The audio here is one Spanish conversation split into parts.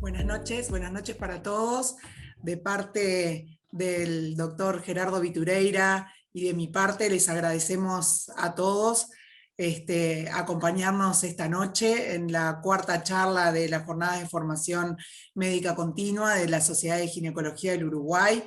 Buenas noches para todos. De parte del doctor Gerardo Vitureira y de mi parte les agradecemos a todos acompañarnos esta noche en la cuarta charla de la jornada de formación médica continua de la Sociedad de Ginecología del Uruguay.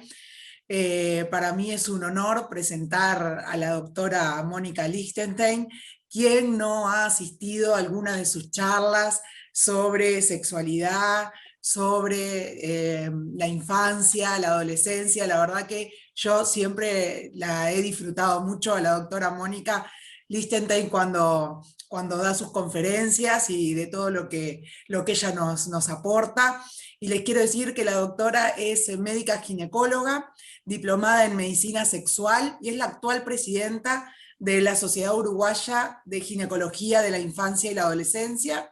Para mí es un honor presentar a la doctora Mónica Lichtenstein, quien no ha asistido a alguna de sus charlas sobre sexualidad, sobre la infancia, la adolescencia. La verdad que yo siempre la he disfrutado mucho a la doctora Mónica Lichtenstein cuando da sus conferencias y de todo lo que ella nos aporta. Y les quiero decir que la doctora es médica ginecóloga, diplomada en medicina sexual y es la actual presidenta de la Sociedad Uruguaya de Ginecología de la Infancia y la Adolescencia,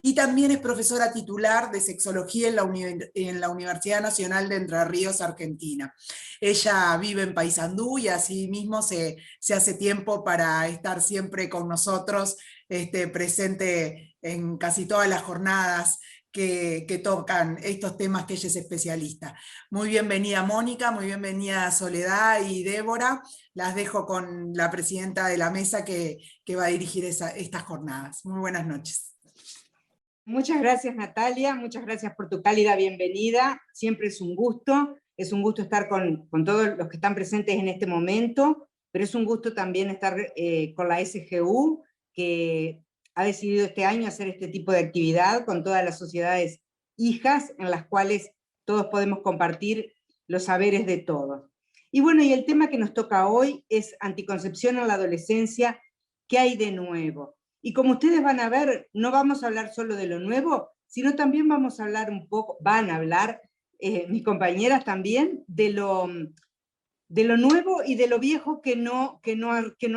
y también es profesora titular de sexología en la Universidad Nacional de Entre Ríos, Argentina. Ella vive en Paysandú y así mismo se hace tiempo para estar siempre con nosotros, presente en casi todas las jornadas que tocan estos temas que ella es especialista. Muy bienvenida Mónica, muy bienvenida Soledad y Débora. Las dejo con la presidenta de la mesa que va a dirigir estas jornadas. Muy buenas noches. Muchas gracias Natalia, muchas gracias por tu cálida bienvenida. Siempre es un gusto estar con todos los que están presentes en este momento, pero es un gusto también estar con la SGU, que ha decidido este año hacer este tipo de actividad con todas las sociedades hijas, en las cuales todos podemos compartir los saberes de todos. Y bueno, y el tema que nos toca hoy es anticoncepción en la adolescencia. ¿Qué hay de nuevo? Y como ustedes van a ver, no vamos a hablar solo de lo nuevo, sino también vamos a hablar un poco, van a hablar mis compañeras también, de lo nuevo y de lo viejo que no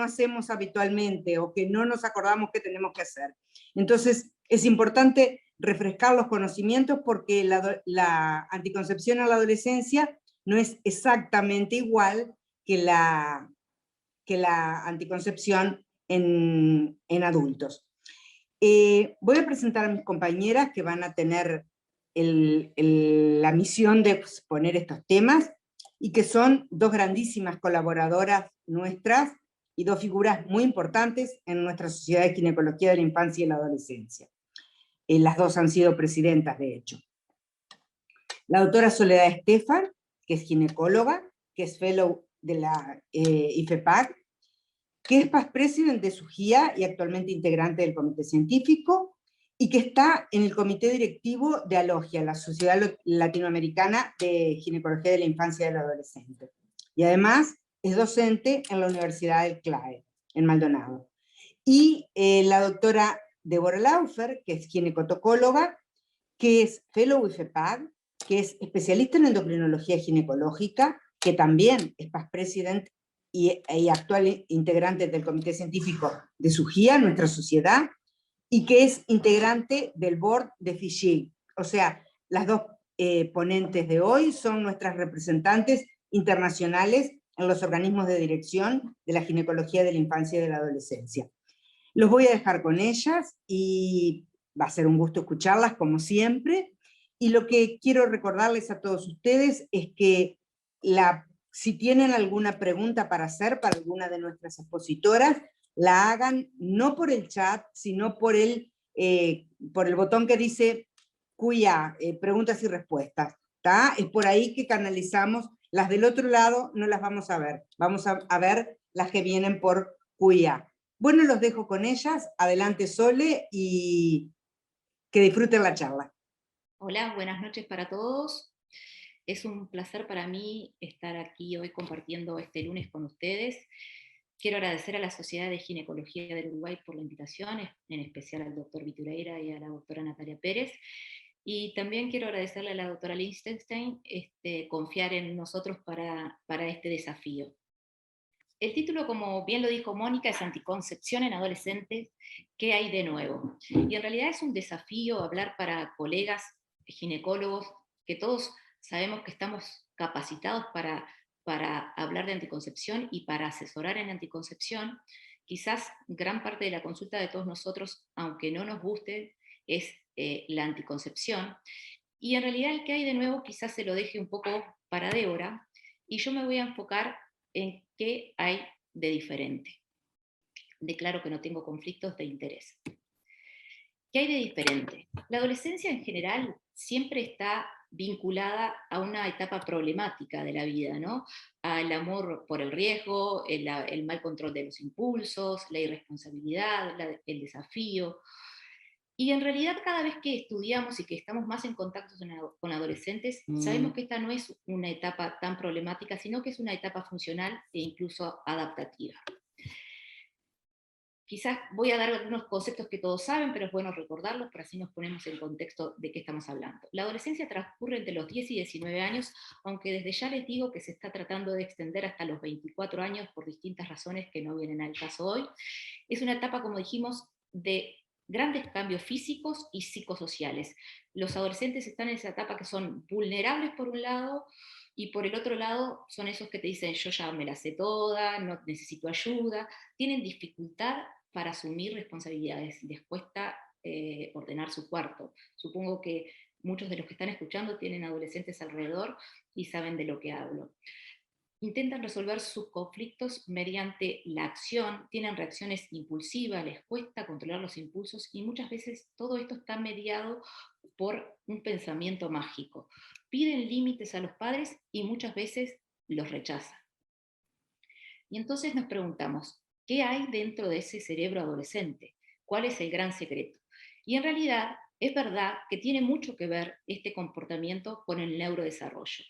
hacemos habitualmente o que no nos acordamos que tenemos que hacer. Entonces, es importante refrescar los conocimientos porque la anticoncepción en la adolescencia no es exactamente igual que la anticoncepción en adultos. Voy a presentar a mis compañeras que van a tener la misión de exponer estos temas y que son dos grandísimas colaboradoras nuestras y dos figuras muy importantes en nuestra Sociedad de Ginecología de la Infancia y la Adolescencia. Las dos han sido presidentas, de hecho. La doctora Soledad Estefan, que es ginecóloga, que es fellow de la IFEPAC, que es past president de su GIA y actualmente integrante del comité científico, y que está en el comité directivo de ALOGIA, la Sociedad Latinoamericana de Ginecología de la Infancia y del Adolescente. Y además es docente en la Universidad del CLAE, en Maldonado. Y la doctora Débora Laufer, que es ginecotocóloga, que es fellow IFEPAG, que es especialista en endocrinología ginecológica, que también es past president y actual integrante del comité científico de su GIA, nuestra sociedad, y que es integrante del board de FIGI. O sea, las dos ponentes de hoy son nuestras representantes internacionales en los organismos de dirección de la ginecología de la infancia y de la adolescencia. Los voy a dejar con ellas y va a ser un gusto escucharlas como siempre. Y lo que quiero recordarles a todos ustedes es que si tienen alguna pregunta para hacer para alguna de nuestras expositoras, la hagan no por el chat, sino por el botón que dice QIA, preguntas y respuestas. ¿Tá? Es por ahí que canalizamos. Las del otro lado no las vamos a ver. Vamos a ver las que vienen por QIA. Bueno, los dejo con ellas. Adelante, Sole, y que disfruten la charla. Hola, buenas noches para todos. Es un placer para mí estar aquí hoy compartiendo este lunes con ustedes. Quiero agradecer a la Sociedad de Ginecología del Uruguay por la invitación, en especial al doctor Vitureira y a la doctora Natalia Pérez. Y también quiero agradecerle a la doctora Lichtenstein confiar en nosotros para este desafío. El título, como bien lo dijo Mónica, es Anticoncepción en adolescentes, ¿qué hay de nuevo? Y en realidad es un desafío hablar para colegas ginecólogos, que todos sabemos que estamos capacitados para hablar de anticoncepción y para asesorar en anticoncepción. Quizás gran parte de la consulta de todos nosotros, aunque no nos guste, es la anticoncepción. Y en realidad el que hay de nuevo quizás se lo deje un poco para Débora, y yo me voy a enfocar en qué hay de diferente. Declaro que no tengo conflictos de interés. ¿Qué hay de diferente? La adolescencia en general siempre está vinculada a una etapa problemática de la vida, ¿no? Al amor por el riesgo, el mal control de los impulsos, la irresponsabilidad, el desafío. Y en realidad cada vez que estudiamos y que estamos más en contacto con adolescentes, sabemos que esta no es una etapa tan problemática, sino que es una etapa funcional e incluso adaptativa. Quizás voy a dar algunos conceptos que todos saben, pero es bueno recordarlos, para así nos ponemos en contexto de qué estamos hablando. La adolescencia transcurre entre los 10 y 19 años, aunque desde ya les digo que se está tratando de extender hasta los 24 años por distintas razones que no vienen al caso hoy. Es una etapa, como dijimos, de grandes cambios físicos y psicosociales. Los adolescentes están en esa etapa que son vulnerables por un lado, y por el otro lado son esos que te dicen yo ya me la sé toda, no necesito ayuda, tienen dificultad para asumir responsabilidades, les cuesta ordenar su cuarto. Supongo que muchos de los que están escuchando tienen adolescentes alrededor y saben de lo que hablo. Intentan resolver sus conflictos mediante la acción, tienen reacciones impulsivas, les cuesta controlar los impulsos y muchas veces todo esto está mediado por un pensamiento mágico. Piden límites a los padres y muchas veces los rechazan. Y entonces nos preguntamos, ¿qué hay dentro de ese cerebro adolescente? ¿Cuál es el gran secreto? Y en realidad es verdad que tiene mucho que ver este comportamiento con el neurodesarrollo.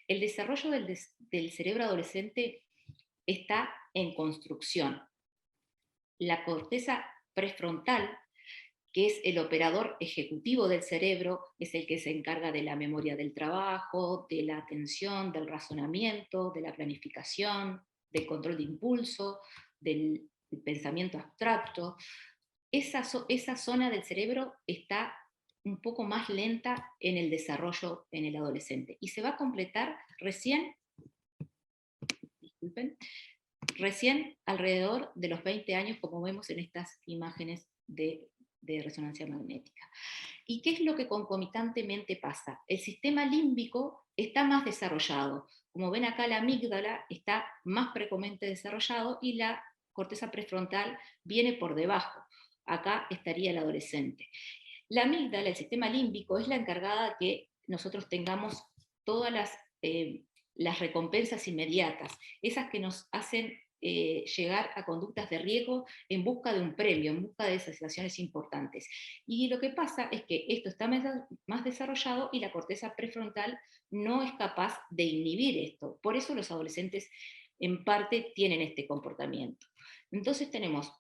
El desarrollo del cerebro adolescente está en construcción. La corteza prefrontal, que es el operador ejecutivo del cerebro, es el que se encarga de la memoria del trabajo, de la atención, del razonamiento, de la planificación, del control de impulso, del pensamiento abstracto. Esa zona del cerebro está un poco más lenta en el desarrollo en el adolescente y se va a completar recién alrededor de los 20 años, como vemos en estas imágenes de resonancia magnética. ¿Y qué es lo que concomitantemente pasa? El sistema límbico está más desarrollado. Como ven acá, la amígdala está más precocemente desarrollado y la corteza prefrontal viene por debajo. Acá estaría el adolescente. La amígdala, el sistema límbico, es la encargada de que nosotros tengamos todas las recompensas inmediatas, esas que nos hacen llegar a conductas de riesgo en busca de un premio, en busca de sensaciones importantes. Y lo que pasa es que esto está más desarrollado y la corteza prefrontal no es capaz de inhibir esto. Por eso los adolescentes en parte tienen este comportamiento. Entonces tenemos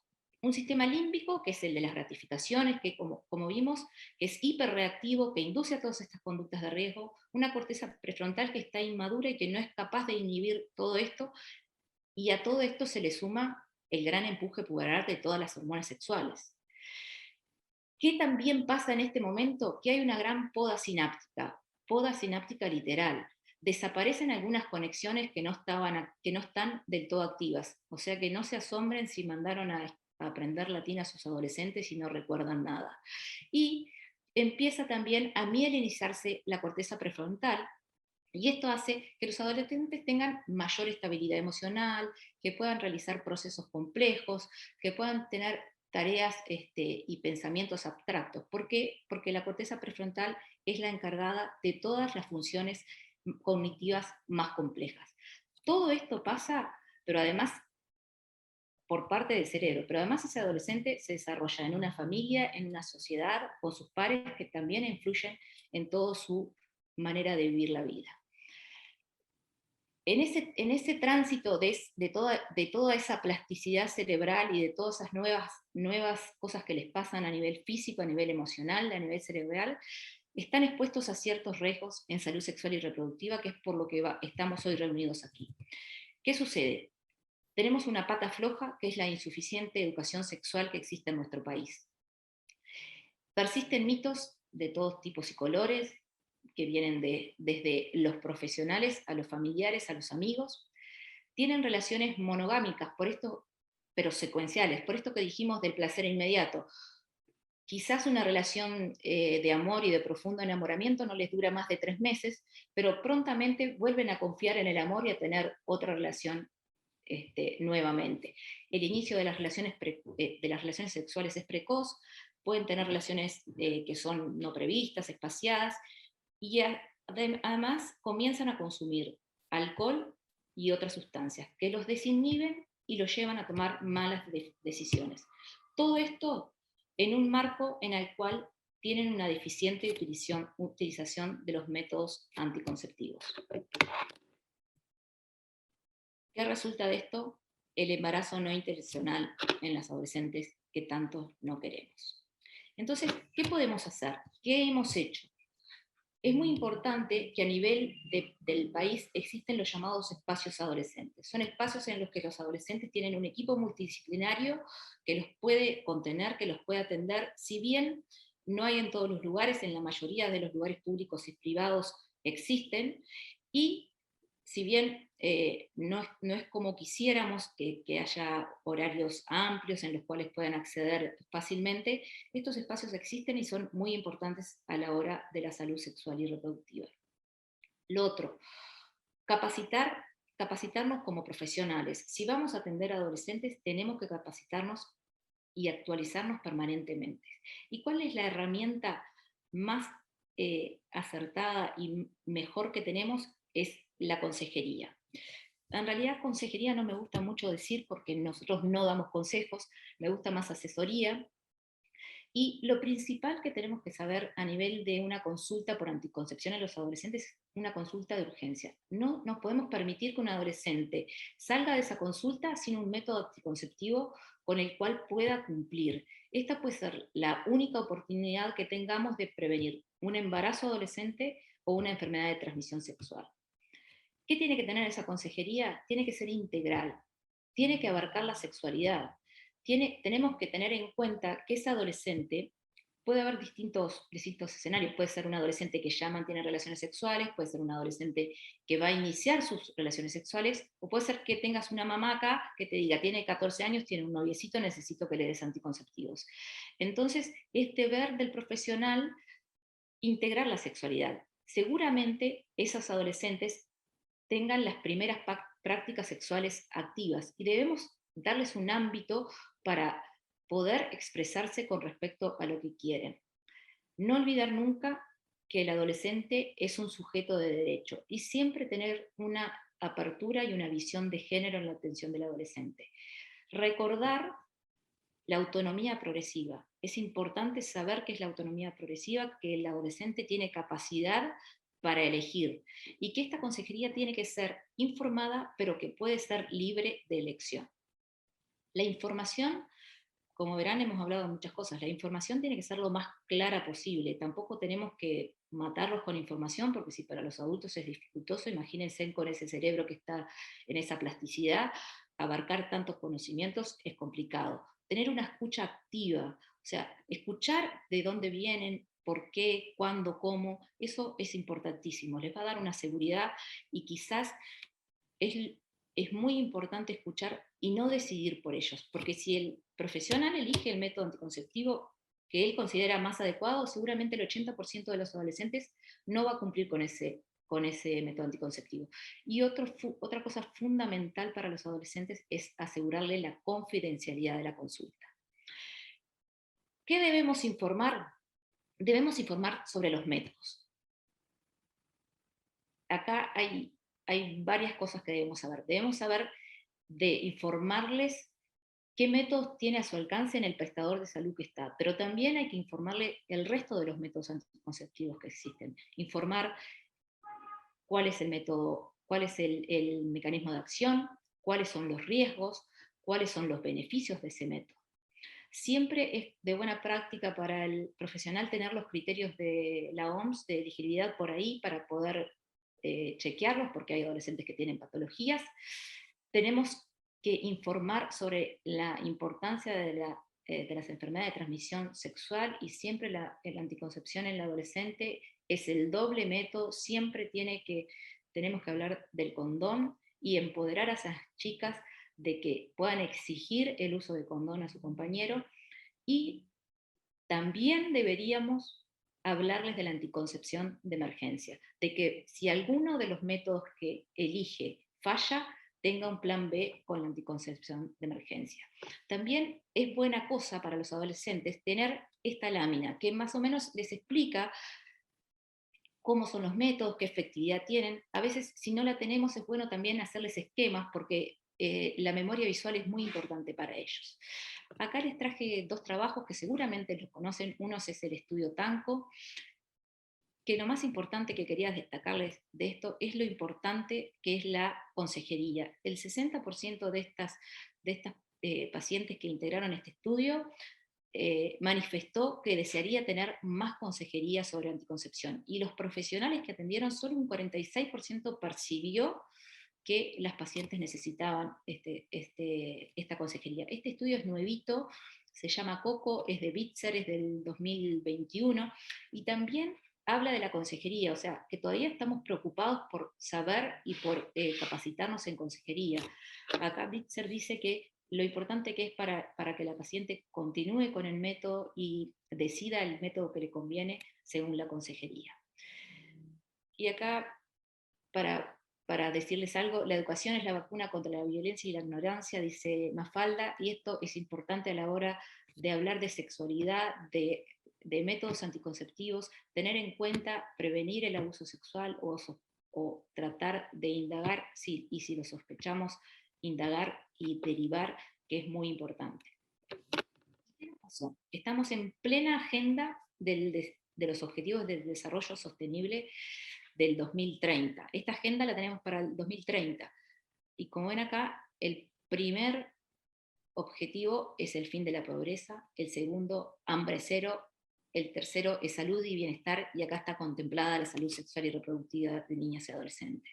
un sistema límbico, que es el de las gratificaciones, que como vimos, que es hiperreactivo, que induce a todas estas conductas de riesgo, una corteza prefrontal que está inmadura y que no es capaz de inhibir todo esto, y a todo esto se le suma el gran empuje puberal de todas las hormonas sexuales. ¿Qué también pasa en este momento? Que hay una gran poda sináptica literal. Desaparecen algunas conexiones que no están del todo activas, o sea que no se asombren si mandaron a aprender latín a sus adolescentes y no recuerdan nada. Y empieza también a mielinizarse la corteza prefrontal, y esto hace que los adolescentes tengan mayor estabilidad emocional, que puedan realizar procesos complejos, que puedan tener tareas y pensamientos abstractos. ¿Por qué? Porque la corteza prefrontal es la encargada de todas las funciones cognitivas más complejas. Todo esto pasa, pero además por parte del cerebro, pero además ese adolescente se desarrolla en una familia, en una sociedad, con sus pares que también influyen en toda su manera de vivir la vida. En ese tránsito de toda esa plasticidad cerebral y de todas esas nuevas cosas que les pasan a nivel físico, a nivel emocional, a nivel cerebral, están expuestos a ciertos riesgos en salud sexual y reproductiva, que es por lo que estamos hoy reunidos aquí. ¿Qué sucede? Tenemos una pata floja, que es la insuficiente educación sexual que existe en nuestro país. Persisten mitos de todos tipos y colores, que vienen desde los profesionales a los familiares, a los amigos. Tienen relaciones monogámicas, por esto, pero secuenciales, por esto que dijimos del placer inmediato. Quizás una relación de amor y de profundo enamoramiento no les dura más de 3 meses, pero prontamente vuelven a confiar en el amor y a tener otra relación nuevamente. El inicio de las relaciones sexuales es precoz, pueden tener relaciones que son no previstas, espaciadas, y además comienzan a consumir alcohol y otras sustancias que los desinhiben y los llevan a tomar malas decisiones. Todo esto en un marco en el cual tienen una deficiente utilización de los métodos anticonceptivos. ¿Qué resulta de esto? El embarazo no intencional en las adolescentes que tanto no queremos. Entonces, ¿qué podemos hacer? ¿Qué hemos hecho? Es muy importante que a nivel del país existen los llamados espacios adolescentes. Son espacios en los que los adolescentes tienen un equipo multidisciplinario que los puede contener, que los puede atender, si bien no hay en todos los lugares, en la mayoría de los lugares públicos y privados existen, y si bien no es como quisiéramos que haya horarios amplios en los cuales puedan acceder fácilmente, estos espacios existen y son muy importantes a la hora de la salud sexual y reproductiva. Lo otro, capacitarnos como profesionales. Si vamos a atender a adolescentes, tenemos que capacitarnos y actualizarnos permanentemente. ¿Y cuál es la herramienta más acertada y mejor que tenemos? Es la consejería. En realidad consejería no me gusta mucho decir porque nosotros no damos consejos, me gusta más asesoría. Y lo principal que tenemos que saber a nivel de una consulta por anticoncepción en los adolescentes es una consulta de urgencia. No nos podemos permitir que un adolescente salga de esa consulta sin un método anticonceptivo con el cual pueda cumplir. Esta puede ser la única oportunidad que tengamos de prevenir un embarazo adolescente o una enfermedad de transmisión sexual. ¿Qué tiene que tener esa consejería? Tiene que ser integral, tiene que abarcar la sexualidad. Tenemos que tener en cuenta que ese adolescente puede haber distintos escenarios. Puede ser un adolescente que ya mantiene relaciones sexuales, puede ser un adolescente que va a iniciar sus relaciones sexuales, o puede ser que tengas una mamá acá que te diga, tiene 14 años, tiene un noviecito, necesito que le des anticonceptivos. Entonces, este ver del profesional, integrar la sexualidad. Seguramente esos adolescentes tengan las primeras prácticas sexuales activas y debemos darles un ámbito para poder expresarse con respecto a lo que quieren. No olvidar nunca que el adolescente es un sujeto de derecho y siempre tener una apertura y una visión de género en la atención del adolescente. Recordar la autonomía progresiva. Es importante saber qué es la autonomía progresiva, que el adolescente tiene capacidad para elegir y que esta consejería tiene que ser informada, pero que puede ser libre de elección. La información, como verán, hemos hablado de muchas cosas, la información tiene que ser lo más clara posible, tampoco tenemos que matarlos con información, porque si para los adultos es dificultoso, imagínense con ese cerebro que está en esa plasticidad, abarcar tantos conocimientos es complicado. Tener una escucha activa, o sea, escuchar de dónde vienen, por qué, cuándo, cómo, eso es importantísimo, les va a dar una seguridad y quizás es muy importante escuchar y no decidir por ellos, porque si el profesional elige el método anticonceptivo que él considera más adecuado, seguramente el 80% de los adolescentes no va a cumplir con ese método anticonceptivo. Y otra cosa fundamental para los adolescentes es asegurarle la confidencialidad de la consulta. ¿Qué debemos informar? Debemos informar sobre los métodos. Acá hay varias cosas que debemos saber. Debemos saber de informarles qué métodos tiene a su alcance en el prestador de salud que está, pero también hay que informarle el resto de los métodos anticonceptivos que existen. Informar cuál es el método, cuál es el mecanismo de acción, cuáles son los riesgos, cuáles son los beneficios de ese método. Siempre es de buena práctica para el profesional tener los criterios de la OMS de elegibilidad por ahí para poder chequearlos, porque hay adolescentes que tienen patologías. Tenemos que informar sobre la importancia de las enfermedades de transmisión sexual y siempre la anticoncepción en el adolescente es el doble método, siempre tenemos que hablar del condón y empoderar a esas chicas de que puedan exigir el uso de condón a su compañero y también deberíamos hablarles de la anticoncepción de emergencia, de que si alguno de los métodos que elige falla, tenga un plan B con la anticoncepción de emergencia. También es buena cosa para los adolescentes tener esta lámina, que más o menos les explica cómo son los métodos, qué efectividad tienen. A veces, si no la tenemos, es bueno también hacerles esquemas, porque la memoria visual es muy importante para ellos. Acá les traje dos trabajos que seguramente los conocen. Uno es el estudio Tanco, que lo más importante que quería destacarles de esto es lo importante que es la consejería. El 60% de estas pacientes que integraron este estudio manifestó que desearía tener más consejería sobre anticoncepción, y los profesionales que atendieron, solo un 46% percibió que las pacientes necesitaban esta consejería. Este estudio es nuevito, se llama COCO, es de Bitzer, es del 2021, y también habla de la consejería, o sea, que todavía estamos preocupados por saber y por capacitarnos en consejería. Acá Bitzer dice que lo importante que es para que la paciente continúe con el método y decida el método que le conviene según la consejería. Y acá, para decirles algo, la educación es la vacuna contra la violencia y la ignorancia, dice Mafalda, y esto es importante a la hora de hablar de sexualidad, de métodos anticonceptivos, tener en cuenta prevenir el abuso sexual o tratar de indagar, y si lo sospechamos, indagar y derivar, que es muy importante. Estamos en plena agenda de los Objetivos del Desarrollo Sostenible del 2030. Esta agenda la tenemos para el 2030. Y como ven acá, el primer objetivo es el fin de la pobreza, el segundo, hambre cero, el tercero es salud y bienestar, y acá está contemplada la salud sexual y reproductiva de niñas y adolescentes.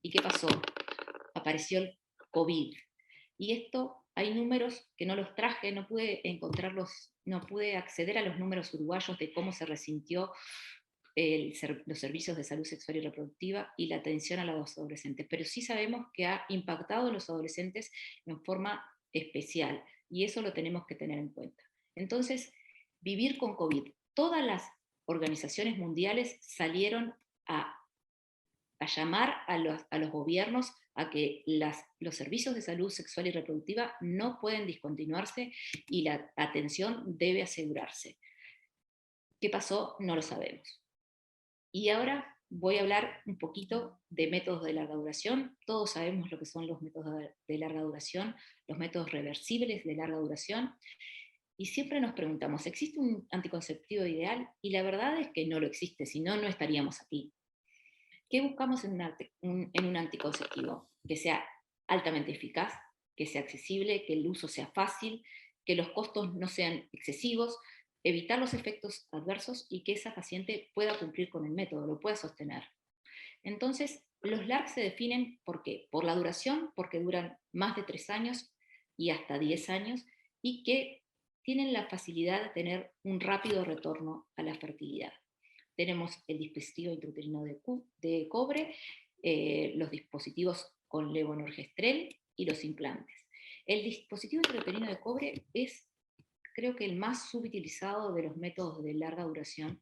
¿Y qué pasó? Apareció el COVID. Y esto, hay números que no los traje, no pude encontrarlos, no pude acceder a los números uruguayos de cómo se resintió los servicios de salud sexual y reproductiva y la atención a los adolescentes, pero sí sabemos que ha impactado a los adolescentes en forma especial, y eso lo tenemos que tener en cuenta. Entonces, vivir con COVID. Todas las organizaciones mundiales salieron a llamar a los gobiernos a que los servicios de salud sexual y reproductiva no pueden discontinuarse y la atención debe asegurarse. ¿Qué pasó? No lo sabemos. Y ahora voy a hablar un poquito de métodos de larga duración. Todos sabemos lo que son los métodos de larga duración, los métodos reversibles de larga duración. Y siempre nos preguntamos, ¿existe un anticonceptivo ideal? Y la verdad es que no lo existe, si no, no estaríamos aquí. ¿Qué buscamos en un anticonceptivo? Que sea altamente eficaz, que sea accesible, que el uso sea fácil, que los costos no sean excesivos, evitar los efectos adversos y que esa paciente pueda cumplir con el método, lo pueda sostener. Entonces, los LARC se definen ¿por qué? Por la duración, porque duran más de 3 años y hasta 10 años, y que tienen la facilidad de tener un rápido retorno a la fertilidad. Tenemos el dispositivo intrauterino de cobre, los dispositivos con levonorgestrel y los implantes. El dispositivo intrauterino de cobre es, creo que, el más subutilizado de los métodos de larga duración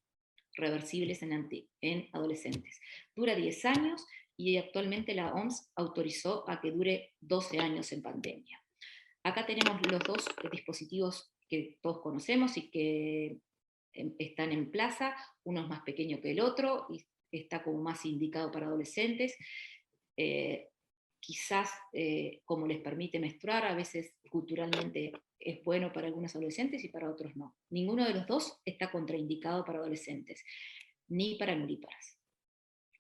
reversibles en adolescentes. Dura 10 años y actualmente la OMS autorizó a que dure 12 años en pandemia. Acá tenemos los dos dispositivos que todos conocemos y que están en plaza. Uno es más pequeño que el otro y está como más indicado para adolescentes. Quizás como les permite menstruar, a veces culturalmente es bueno para algunos adolescentes y para otros no. Ninguno de los dos está contraindicado para adolescentes, ni para nulíparas.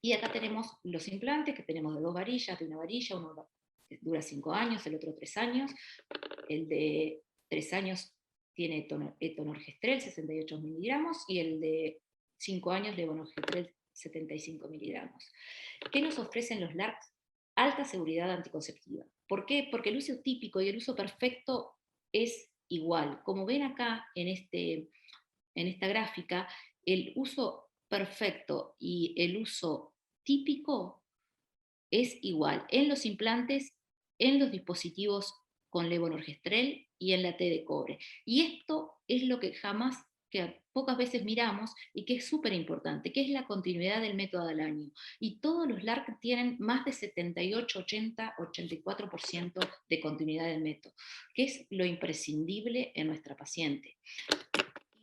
Y acá tenemos los implantes, que tenemos de 2 varillas, de una varilla, uno dura 5 años, el otro 3 años. El de 3 años tiene etonorgestrel, 68 miligramos, y el de 5 años, levonorgestrel, 75 miligramos. ¿Qué nos ofrecen los LARCs? Alta seguridad anticonceptiva. ¿Por qué? Porque el uso típico y el uso perfecto es igual. Como ven acá en esta gráfica, el uso perfecto y el uso típico es igual en los implantes, en los dispositivos con levonorgestrel y en la T de cobre. Y esto es lo que jamás que pocas veces miramos y que es súper importante, que es la continuidad del método al año. Y todos los LARC tienen más de 78, 80, 84% de continuidad del método, que es lo imprescindible en nuestra paciente.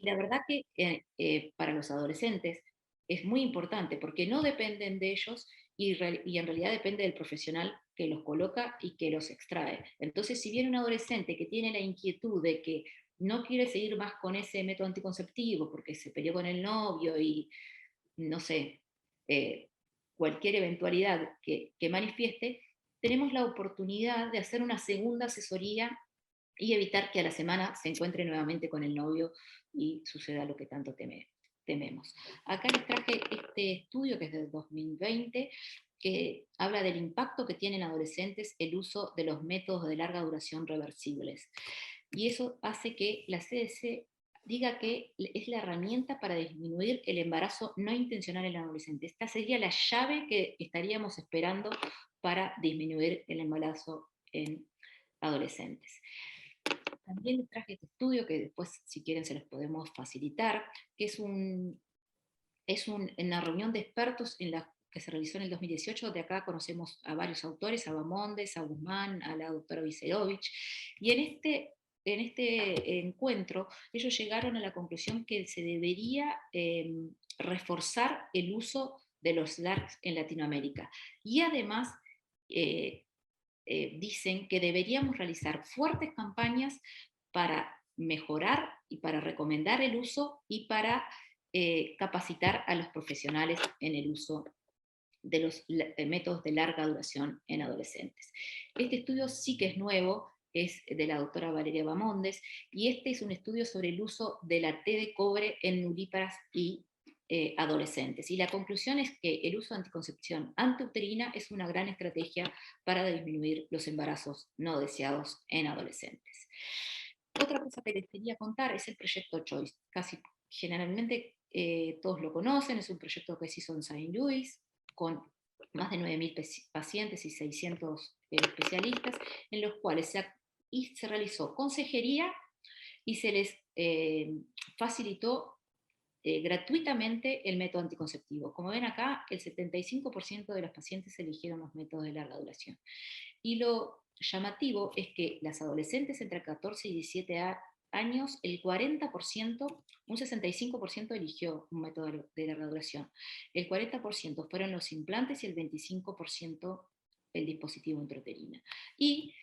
Y la verdad que para los adolescentes es muy importante porque no dependen de ellos y en realidad depende del profesional que los coloca y que los extrae. Entonces, si viene un adolescente que tiene la inquietud de que no quiere seguir más con ese método anticonceptivo porque se peleó con el novio y no sé, eh, cualquier eventualidad que manifieste, tenemos la oportunidad de hacer una segunda asesoría y evitar que a la semana se encuentre nuevamente con el novio y suceda lo que tanto tememos. Acá les traje este estudio que es del 2020, que habla del impacto que tiene en adolescentes el uso de los métodos de larga duración reversibles. Y eso hace que la CDC diga que es la herramienta para disminuir el embarazo no intencional en el adolescente. Esta sería la llave que estaríamos esperando para disminuir el embarazo en adolescentes. También les traje este estudio que después, si quieren, se los podemos facilitar, que es una reunión de expertos que se realizó en el 2018. De acá conocemos a varios autores, a Bamondes, a Guzmán, a la doctora Viserovich, y en este encuentro ellos llegaron a la conclusión que se debería reforzar el uso de los LARCs en Latinoamérica. Y además dicen que deberíamos realizar fuertes campañas para mejorar y para recomendar el uso y para capacitar a los profesionales en el uso de los métodos de larga duración en adolescentes. Este estudio sí que es nuevo, es de la doctora Valeria Bamondes, y este es un estudio sobre el uso de la T de cobre en nulíparas y adolescentes. Y la conclusión es que el uso de anticoncepción antiuterina es una gran estrategia para disminuir los embarazos no deseados en adolescentes. Otra cosa que les quería contar es el proyecto Choice. Casi generalmente todos lo conocen, es un proyecto que se hizo en Saint Louis, con más de 9.000 pacientes y 600 especialistas, en los cuales se realizó consejería y se les facilitó gratuitamente el método anticonceptivo. Como ven acá, el 75% de los pacientes eligieron los métodos de larga duración. Y lo llamativo es que las adolescentes entre 14 y 17 años, el 40%, un 65% eligió un método de larga duración. El 40% fueron los implantes y el 25% el dispositivo intrauterino. Y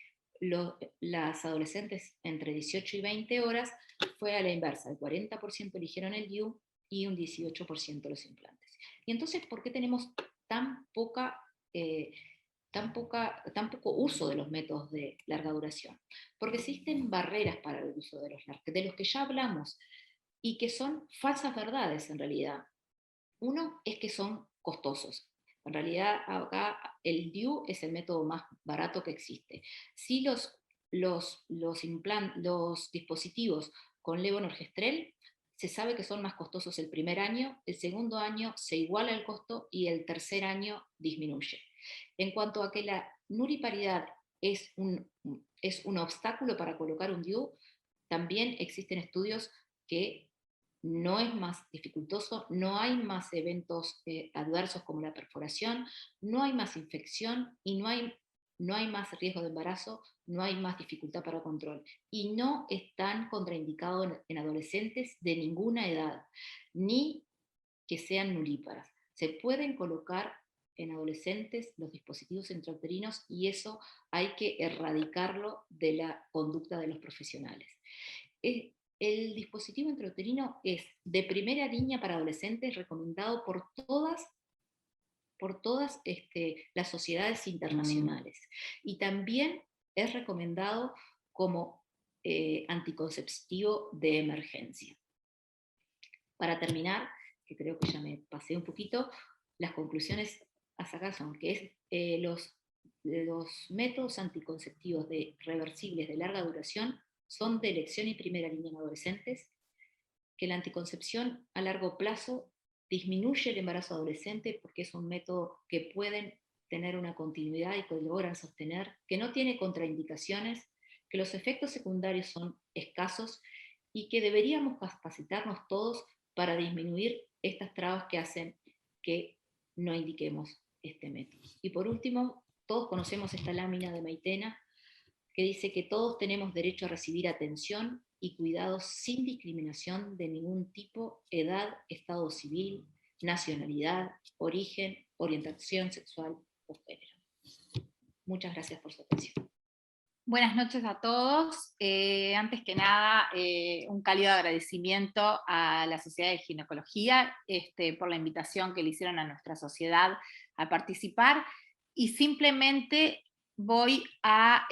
las adolescentes entre 18 y 20 horas fue a la inversa, el 40% eligieron el DIU y un 18% los implantes. Y entonces, ¿por qué tenemos tan poco uso de los métodos de larga duración? Porque existen barreras para el uso de los LARC, de los que ya hablamos, y que son falsas verdades en realidad. Uno es que son costosos. En realidad, acá el DIU es el método más barato que existe. Si los dispositivos con levonorgestrel se sabe que son más costosos el primer año, el segundo año se iguala el costo y el tercer año disminuye. En cuanto a que la nulliparidad es un obstáculo para colocar un DIU, también existen estudios que no es más dificultoso, no hay más eventos adversos como la perforación, no hay más infección y no hay más riesgo de embarazo, no hay más dificultad para control. Y no están contraindicados en adolescentes de ninguna edad, ni que sean nulíparas. Se pueden colocar en adolescentes los dispositivos intrauterinos y eso hay que erradicarlo de la conducta de los profesionales. El dispositivo intrauterino es de primera línea para adolescentes, recomendado por todas las sociedades internacionales. Y también es recomendado como anticonceptivo de emergencia. Para terminar, que creo que ya me pasé un poquito, las conclusiones a sacar son que los métodos anticonceptivos reversibles de larga duración son de elección y primera línea en adolescentes, que la anticoncepción a largo plazo disminuye el embarazo adolescente porque es un método que pueden tener una continuidad y que logran sostener, que no tiene contraindicaciones, que los efectos secundarios son escasos y que deberíamos capacitarnos todos para disminuir estas trabas que hacen que no indiquemos este método. Y por último, todos conocemos esta lámina de Maitena que dice que todos tenemos derecho a recibir atención y cuidados sin discriminación de ningún tipo, edad, estado civil, nacionalidad, origen, orientación sexual o género. Muchas gracias por su atención. Buenas noches a todos. Antes que nada, un cálido agradecimiento a la Sociedad de Ginecología por la invitación que le hicieron a nuestra sociedad a participar, y simplemente voy a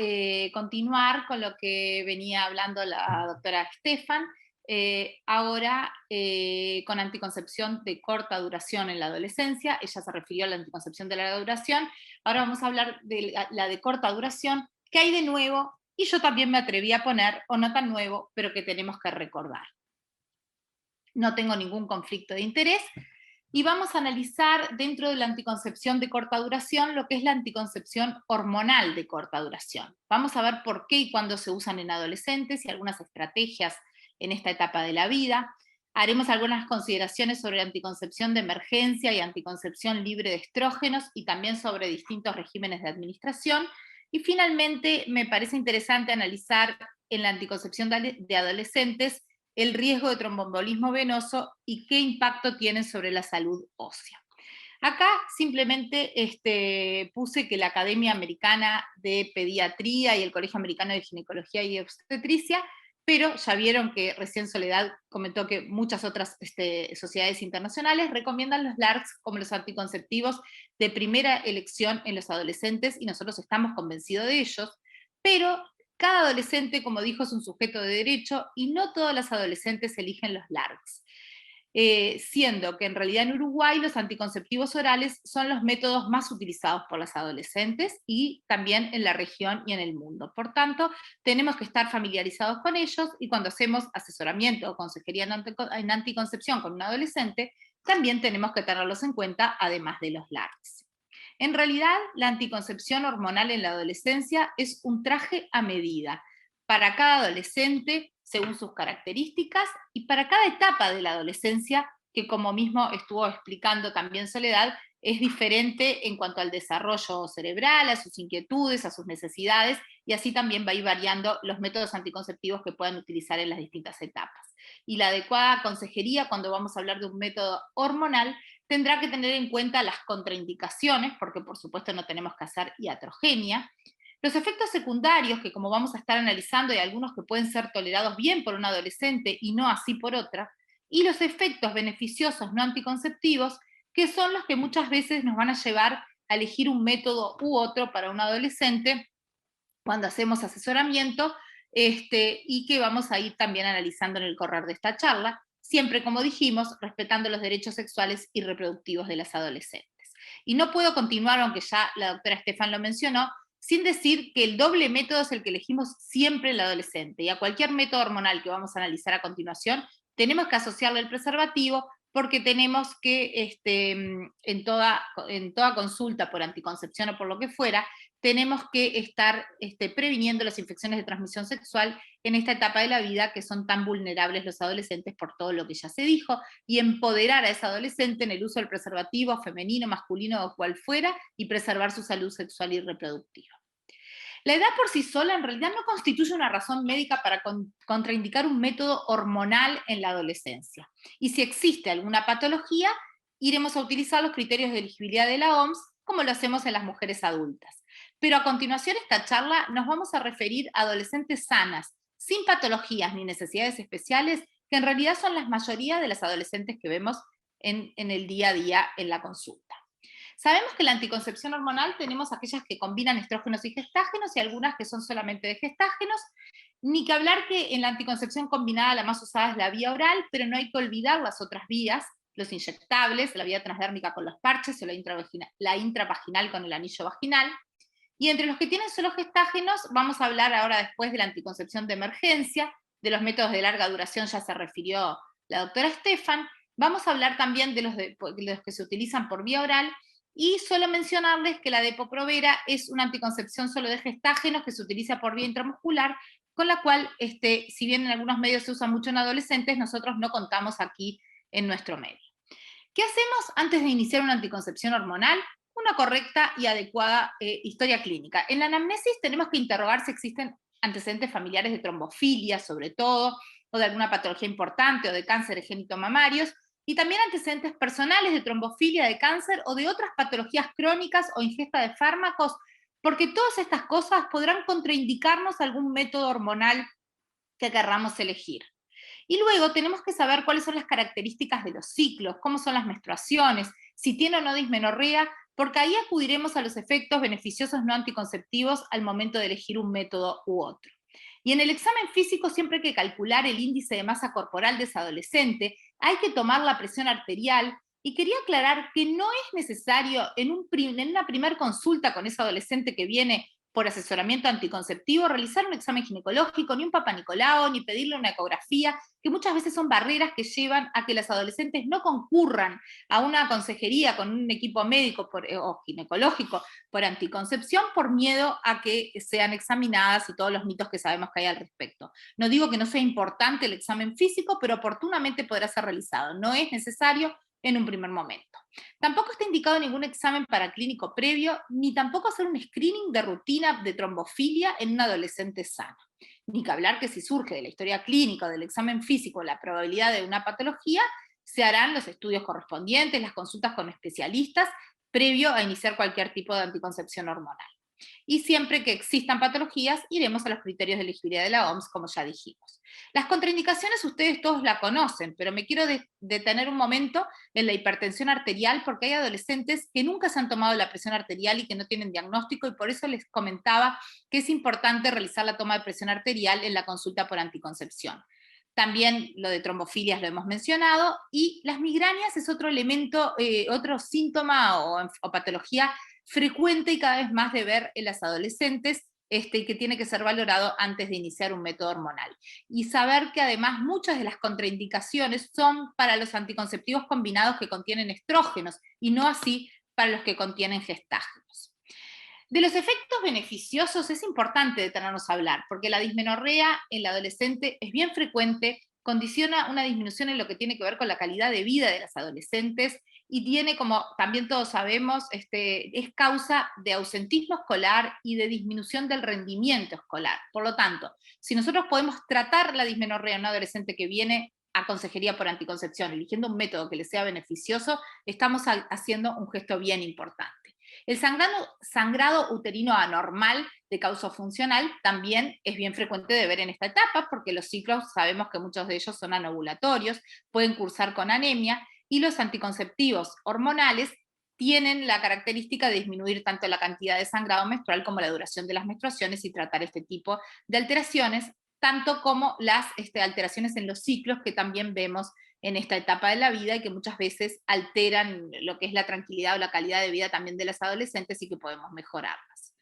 continuar con lo que venía hablando la doctora Estefan, ahora con anticoncepción de corta duración en la adolescencia. Ella se refirió a la anticoncepción de larga duración, ahora vamos a hablar de la de corta duración. ¿Qué hay de nuevo? Y yo también me atreví a poner, o no tan nuevo, pero que tenemos que recordar. No tengo ningún conflicto de interés, y vamos a analizar dentro de la anticoncepción de corta duración lo que es la anticoncepción hormonal de corta duración. Vamos a ver por qué y cuándo se usan en adolescentes y algunas estrategias en esta etapa de la vida. Haremos algunas consideraciones sobre anticoncepción de emergencia y anticoncepción libre de estrógenos, y también sobre distintos regímenes de administración. Y finalmente, me parece interesante analizar en la anticoncepción de adolescentes el riesgo de tromboembolismo venoso y qué impacto tiene sobre la salud ósea. Acá simplemente puse que la Academia Americana de Pediatría y el Colegio Americano de Ginecología y Obstetricia, pero ya vieron que recién Soledad comentó que muchas otras sociedades internacionales recomiendan los LARCs como los anticonceptivos de primera elección en los adolescentes, y nosotros estamos convencidos de ellos, pero cada adolescente, como dijo, es un sujeto de derecho, y no todas las adolescentes eligen los LARCs. Siendo que en realidad en Uruguay los anticonceptivos orales son los métodos más utilizados por las adolescentes, y también en la región y en el mundo. Por tanto, tenemos que estar familiarizados con ellos, y cuando hacemos asesoramiento o consejería en anticoncepción con un adolescente, también tenemos que tenerlos en cuenta, además de los LARCs. En realidad, la anticoncepción hormonal en la adolescencia es un traje a medida para cada adolescente, según sus características, y para cada etapa de la adolescencia, que, como mismo estuvo explicando también Soledad, es diferente en cuanto al desarrollo cerebral, a sus inquietudes, a sus necesidades, y así también va a ir variando los métodos anticonceptivos que puedan utilizar en las distintas etapas. Y la adecuada consejería, cuando vamos a hablar de un método hormonal, tendrá que tener en cuenta las contraindicaciones, porque por supuesto no tenemos que hacer iatrogenia, los efectos secundarios, que como vamos a estar analizando, hay algunos que pueden ser tolerados bien por un adolescente y no así por otra, y los efectos beneficiosos no anticonceptivos, que son los que muchas veces nos van a llevar a elegir un método u otro para un adolescente cuando hacemos asesoramiento, y que vamos a ir también analizando en el correr de esta charla, siempre, como dijimos, respetando los derechos sexuales y reproductivos de las adolescentes. Y no puedo continuar, aunque ya la doctora Estefan lo mencionó, sin decir que el doble método es el que elegimos siempre el adolescente, y a cualquier método hormonal que vamos a analizar a continuación, tenemos que asociarle el preservativo, porque tenemos que, en toda consulta por anticoncepción o por lo que fuera, tenemos que estar previniendo las infecciones de transmisión sexual en esta etapa de la vida, que son tan vulnerables los adolescentes por todo lo que ya se dijo, y empoderar a esa adolescente en el uso del preservativo femenino, masculino o cual fuera, y preservar su salud sexual y reproductiva. La edad por sí sola en realidad no constituye una razón médica para contraindicar un método hormonal en la adolescencia. Y si existe alguna patología, iremos a utilizar los criterios de elegibilidad de la OMS, como lo hacemos en las mujeres adultas. Pero a continuación de esta charla nos vamos a referir a adolescentes sanas, sin patologías ni necesidades especiales, que en realidad son la mayoría de las adolescentes que vemos en el día a día en la consulta. Sabemos que la anticoncepción hormonal tenemos aquellas que combinan estrógenos y gestágenos, y algunas que son solamente de gestágenos. Ni que hablar que en la anticoncepción combinada la más usada es la vía oral, pero no hay que olvidar las otras vías, los inyectables, la vía transdérmica con los parches, o la intravaginal con el anillo vaginal. Y entre los que tienen solo gestágenos, vamos a hablar ahora después de la anticoncepción de emergencia, de los métodos de larga duración ya se refirió la doctora Estefan. Vamos a hablar también de los que se utilizan por vía oral, y solo mencionarles que la Depo-Provera es una anticoncepción solo de gestágenos que se utiliza por vía intramuscular, con la cual, si bien en algunos medios se usa mucho en adolescentes, nosotros no contamos aquí en nuestro medio. ¿Qué hacemos antes de iniciar una anticoncepción hormonal? Una correcta y adecuada historia clínica. En la anamnesis tenemos que interrogar si existen antecedentes familiares de trombofilia, sobre todo, o de alguna patología importante, o de cánceres genitomamarios, y también antecedentes personales de trombofilia, de cáncer, o de otras patologías crónicas o ingesta de fármacos, porque todas estas cosas podrán contraindicarnos algún método hormonal que querramos elegir. Y luego tenemos que saber cuáles son las características de los ciclos, cómo son las menstruaciones, si tiene o no dismenorrea, porque ahí acudiremos a los efectos beneficiosos no anticonceptivos al momento de elegir un método u otro. Y en el examen físico siempre hay que calcular el índice de masa corporal de ese adolescente, hay que tomar la presión arterial, y quería aclarar que no es necesario en una primera consulta con ese adolescente que viene por asesoramiento anticonceptivo, realizar un examen ginecológico, ni un Papa Nicolau, ni pedirle una ecografía, que muchas veces son barreras que llevan a que las adolescentes no concurran a una consejería con un equipo médico o ginecológico por anticoncepción por miedo a que sean examinadas y todos los mitos que sabemos que hay al respecto. No digo que no sea importante el examen físico, pero oportunamente podrá ser realizado. No es necesario en un primer momento. Tampoco está indicado ningún examen paraclínico previo, ni tampoco hacer un screening de rutina de trombofilia en un adolescente sano. Ni que hablar que si surge de la historia clínica o del examen físico la probabilidad de una patología, se harán los estudios correspondientes, las consultas con especialistas, previo a iniciar cualquier tipo de anticoncepción hormonal. Y siempre que existan patologías, iremos a los criterios de elegibilidad de la OMS, como ya dijimos. Las contraindicaciones ustedes todos la conocen, pero me quiero detener un momento en la hipertensión arterial, porque hay adolescentes que nunca se han tomado la presión arterial y que no tienen diagnóstico, y por eso les comentaba que es importante realizar la toma de presión arterial en la consulta por anticoncepción. También lo de trombofilias lo hemos mencionado, y las migrañas es otro elemento, otro síntoma o patología frecuente y cada vez más de ver en las adolescentes, y que tiene que ser valorado antes de iniciar un método hormonal. Y saber que además muchas de las contraindicaciones son para los anticonceptivos combinados que contienen estrógenos, y no así para los que contienen gestágenos. De los efectos beneficiosos es importante detenernos a hablar, porque la dismenorrea en la adolescente es bien frecuente, condiciona una disminución en lo que tiene que ver con la calidad de vida de las adolescentes, y tiene, como también todos sabemos, es causa de ausentismo escolar y de disminución del rendimiento escolar. Por lo tanto, si nosotros podemos tratar la dismenorrea en un adolescente que viene a consejería por anticoncepción, eligiendo un método que le sea beneficioso, estamos haciendo un gesto bien importante. El sangrado uterino anormal de causa funcional también es bien frecuente de ver en esta etapa, porque los ciclos sabemos que muchos de ellos son anovulatorios, pueden cursar con anemia, y los anticonceptivos hormonales tienen la característica de disminuir tanto la cantidad de sangrado menstrual como la duración de las menstruaciones y tratar este tipo de alteraciones, tanto como las alteraciones en los ciclos que también vemos en esta etapa de la vida y que muchas veces alteran lo que es la tranquilidad o la calidad de vida también de las adolescentes y que podemos mejorarlas.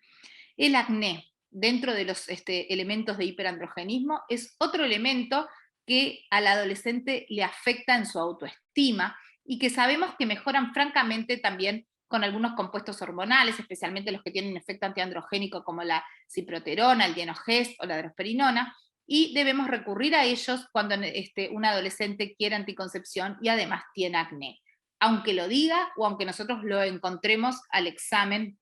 El acné, dentro de los elementos de hiperandrogenismo, es otro elemento que al adolescente le afecta en su autoestima y que sabemos que mejoran francamente también con algunos compuestos hormonales, especialmente los que tienen efecto antiandrogénico como la ciproterona, el dienogest o la drosperinona, y debemos recurrir a ellos cuando un adolescente quiere anticoncepción y además tiene acné, aunque lo diga o aunque nosotros lo encontremos al examen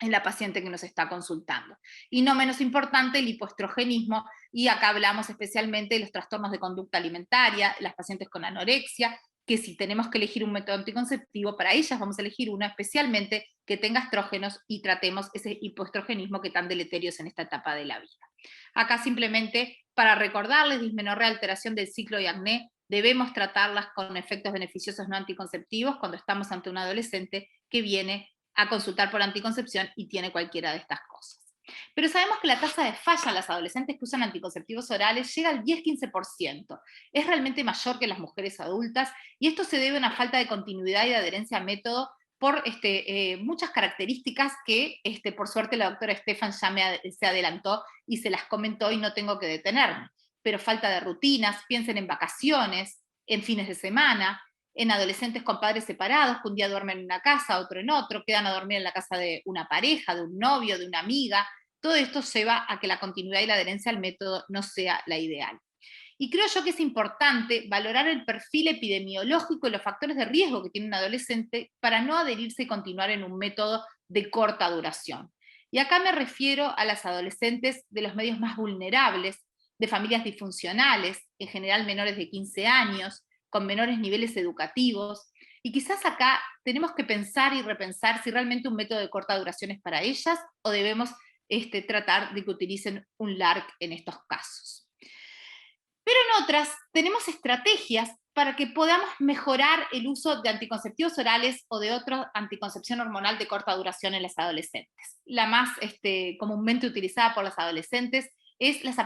en la paciente que nos está consultando. Y no menos importante, el hipoestrogenismo, y acá hablamos especialmente de los trastornos de conducta alimentaria, las pacientes con anorexia, que si tenemos que elegir un método anticonceptivo, para ellas vamos a elegir uno especialmente que tenga estrógenos y tratemos ese hipoestrogenismo que tan deleterio es en esta etapa de la vida. Acá simplemente para recordarles, dismenorrea, alteración del ciclo y acné, debemos tratarlas con efectos beneficiosos no anticonceptivos cuando estamos ante un adolescente que viene a consultar por anticoncepción y tiene cualquiera de estas cosas. Pero sabemos que la tasa de falla en las adolescentes que usan anticonceptivos orales llega al 10-15%. Es realmente mayor que en las mujeres adultas, y esto se debe a una falta de continuidad y de adherencia al método por muchas características que por suerte la doctora Estefan ya se adelantó y se las comentó y no tengo que detenerme. Pero falta de rutinas, piensen en vacaciones, en fines de semana, en adolescentes con padres separados, que un día duermen en una casa, otro en otro, quedan a dormir en la casa de una pareja, de un novio, de una amiga, todo esto lleva a que la continuidad y la adherencia al método no sea la ideal. Y creo yo que es importante valorar el perfil epidemiológico y los factores de riesgo que tiene un adolescente para no adherirse y continuar en un método de corta duración. Y acá me refiero a las adolescentes de los medios más vulnerables, de familias disfuncionales, en general menores de 15 años, con menores niveles educativos, y quizás acá tenemos que pensar y repensar si realmente un método de corta duración es para ellas o debemos tratar de que utilicen un LARC en estos casos. Pero en otras tenemos estrategias para que podamos mejorar el uso de anticonceptivos orales o de otra anticoncepción hormonal de corta duración en las adolescentes. La más comúnmente utilizada por las adolescentes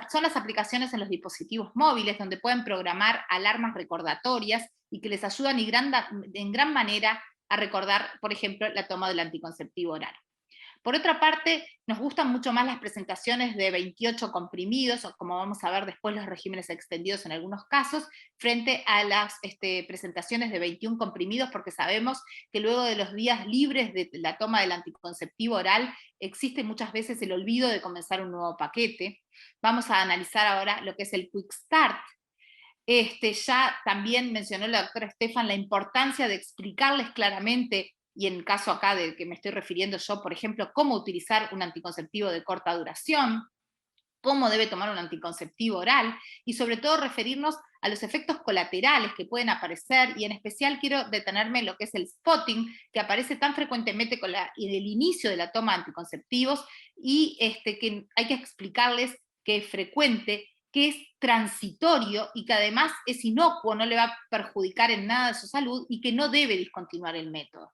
son las aplicaciones en los dispositivos móviles, donde pueden programar alarmas recordatorias y que les ayudan en gran manera a recordar, por ejemplo, la toma del anticonceptivo oral. Por otra parte, nos gustan mucho más las presentaciones de 28 comprimidos, o como vamos a ver después los regímenes extendidos en algunos casos, frente a las presentaciones de 21 comprimidos, porque sabemos que luego de los días libres de la toma del anticonceptivo oral, existe muchas veces el olvido de comenzar un nuevo paquete. Vamos a analizar ahora lo que es el Quick Start. Ya también mencionó la doctora Estefan la importancia de explicarles claramente, y en el caso acá del que me estoy refiriendo yo, por ejemplo, cómo utilizar un anticonceptivo de corta duración, cómo debe tomar un anticonceptivo oral, y sobre todo referirnos a los efectos colaterales que pueden aparecer, y en especial quiero detenerme en lo que es el spotting, que aparece tan frecuentemente en el inicio de la toma de anticonceptivos, y que hay que explicarles que es frecuente, que es transitorio y que además es inocuo, no le va a perjudicar en nada de su salud y que no debe discontinuar el método.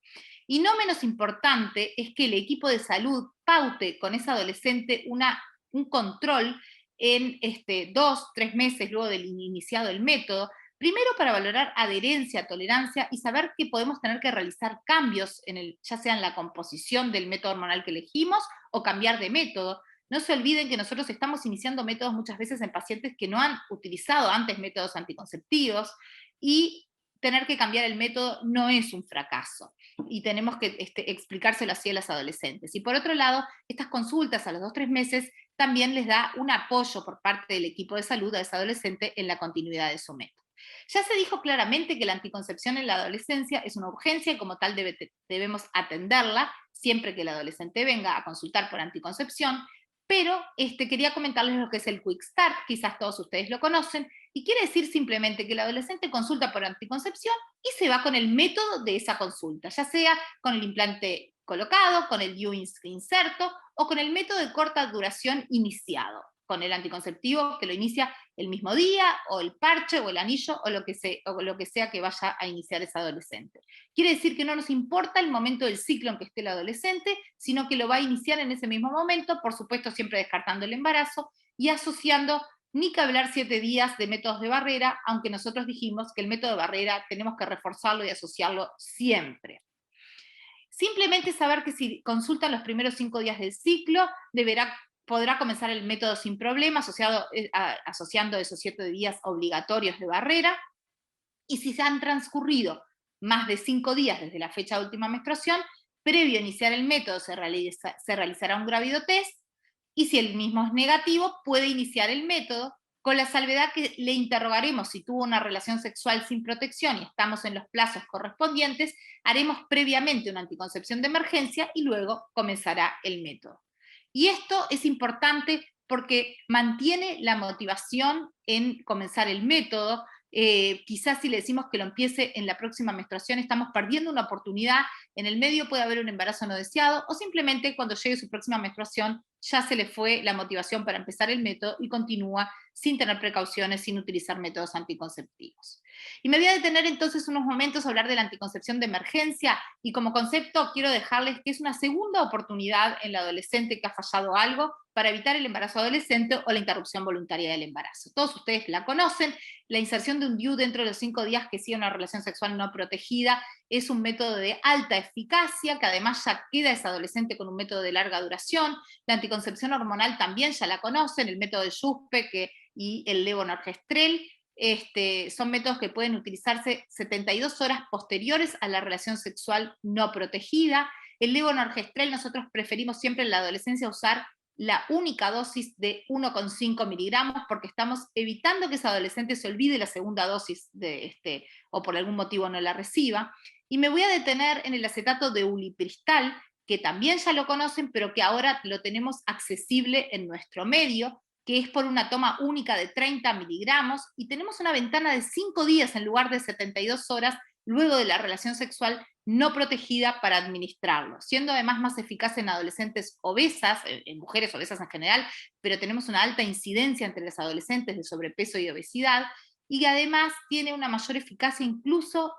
Y no menos importante es que el equipo de salud paute con esa adolescente un control en 2-3 meses luego del iniciado el método, primero para valorar adherencia, tolerancia y saber que podemos tener que realizar cambios, ya sea en la composición del método hormonal que elegimos o cambiar de método. No se olviden que nosotros estamos iniciando métodos muchas veces en pacientes que no han utilizado antes métodos anticonceptivos, y tener que cambiar el método no es un fracaso, y tenemos que explicárselo así a las adolescentes. Y por otro lado, estas consultas a los 2-3 meses también les da un apoyo por parte del equipo de salud a esa adolescente en la continuidad de su método. Ya se dijo claramente que la anticoncepción en la adolescencia es una urgencia y como tal debemos atenderla siempre que el adolescente venga a consultar por anticoncepción, pero quería comentarles lo que es el Quick Start, quizás todos ustedes lo conocen, y quiere decir simplemente que el adolescente consulta por anticoncepción y se va con el método de esa consulta, ya sea con el implante colocado, con el DIU inserto o con el método de corta duración iniciado, con el anticonceptivo que lo inicia el mismo día, o el parche, o el anillo, o lo que sea que vaya a iniciar ese adolescente. Quiere decir que no nos importa el momento del ciclo en que esté el adolescente, sino que lo va a iniciar en ese mismo momento, por supuesto siempre descartando el embarazo, y asociando, ni que hablar 7 días de métodos de barrera, aunque nosotros dijimos que el método de barrera tenemos que reforzarlo y asociarlo siempre. Simplemente saber que si consultan los primeros 5 días del ciclo, podrá comenzar el método sin problema, asociando esos 7 días obligatorios de barrera, y si se han transcurrido más de 5 días desde la fecha de última menstruación, previo a iniciar el método se realizará un gravidotest, y si el mismo es negativo, puede iniciar el método, con la salvedad que le interrogaremos si tuvo una relación sexual sin protección y estamos en los plazos correspondientes, haremos previamente una anticoncepción de emergencia y luego comenzará el método. Y esto es importante porque mantiene la motivación en comenzar el método. Quizás si le decimos que lo empiece en la próxima menstruación, estamos perdiendo una oportunidad, en el medio puede haber un embarazo no deseado, o simplemente cuando llegue su próxima menstruación ya se le fue la motivación para empezar el método y continúa sin tener precauciones, sin utilizar métodos anticonceptivos. Y me voy a detener entonces unos momentos a hablar de la anticoncepción de emergencia, y como concepto quiero dejarles que es una segunda oportunidad en la adolescente que ha fallado algo para evitar el embarazo adolescente o la interrupción voluntaria del embarazo. Todos ustedes la conocen. La inserción de un DIU dentro de los 5 días que sigue una relación sexual no protegida es un método de alta eficacia, que además ya queda ese adolescente con un método de larga duración. La anticoncepción hormonal también ya la conocen, el método de Juspec y el levonorgestrel. Son métodos que pueden utilizarse 72 horas posteriores a la relación sexual no protegida. El levonorgestrel nosotros preferimos siempre en la adolescencia usar la única dosis de 1,5 miligramos, porque estamos evitando que ese adolescente se olvide la segunda dosis o por algún motivo no la reciba. Y me voy a detener en el acetato de ulipristal, que también ya lo conocen, pero que ahora lo tenemos accesible en nuestro medio, que es por una toma única de 30 miligramos, y tenemos una ventana de 5 días en lugar de 72 horas luego de la relación sexual no protegida para administrarlo, siendo además más eficaz en adolescentes obesas, en mujeres obesas en general, pero tenemos una alta incidencia entre los adolescentes de sobrepeso y obesidad, y además tiene una mayor eficacia incluso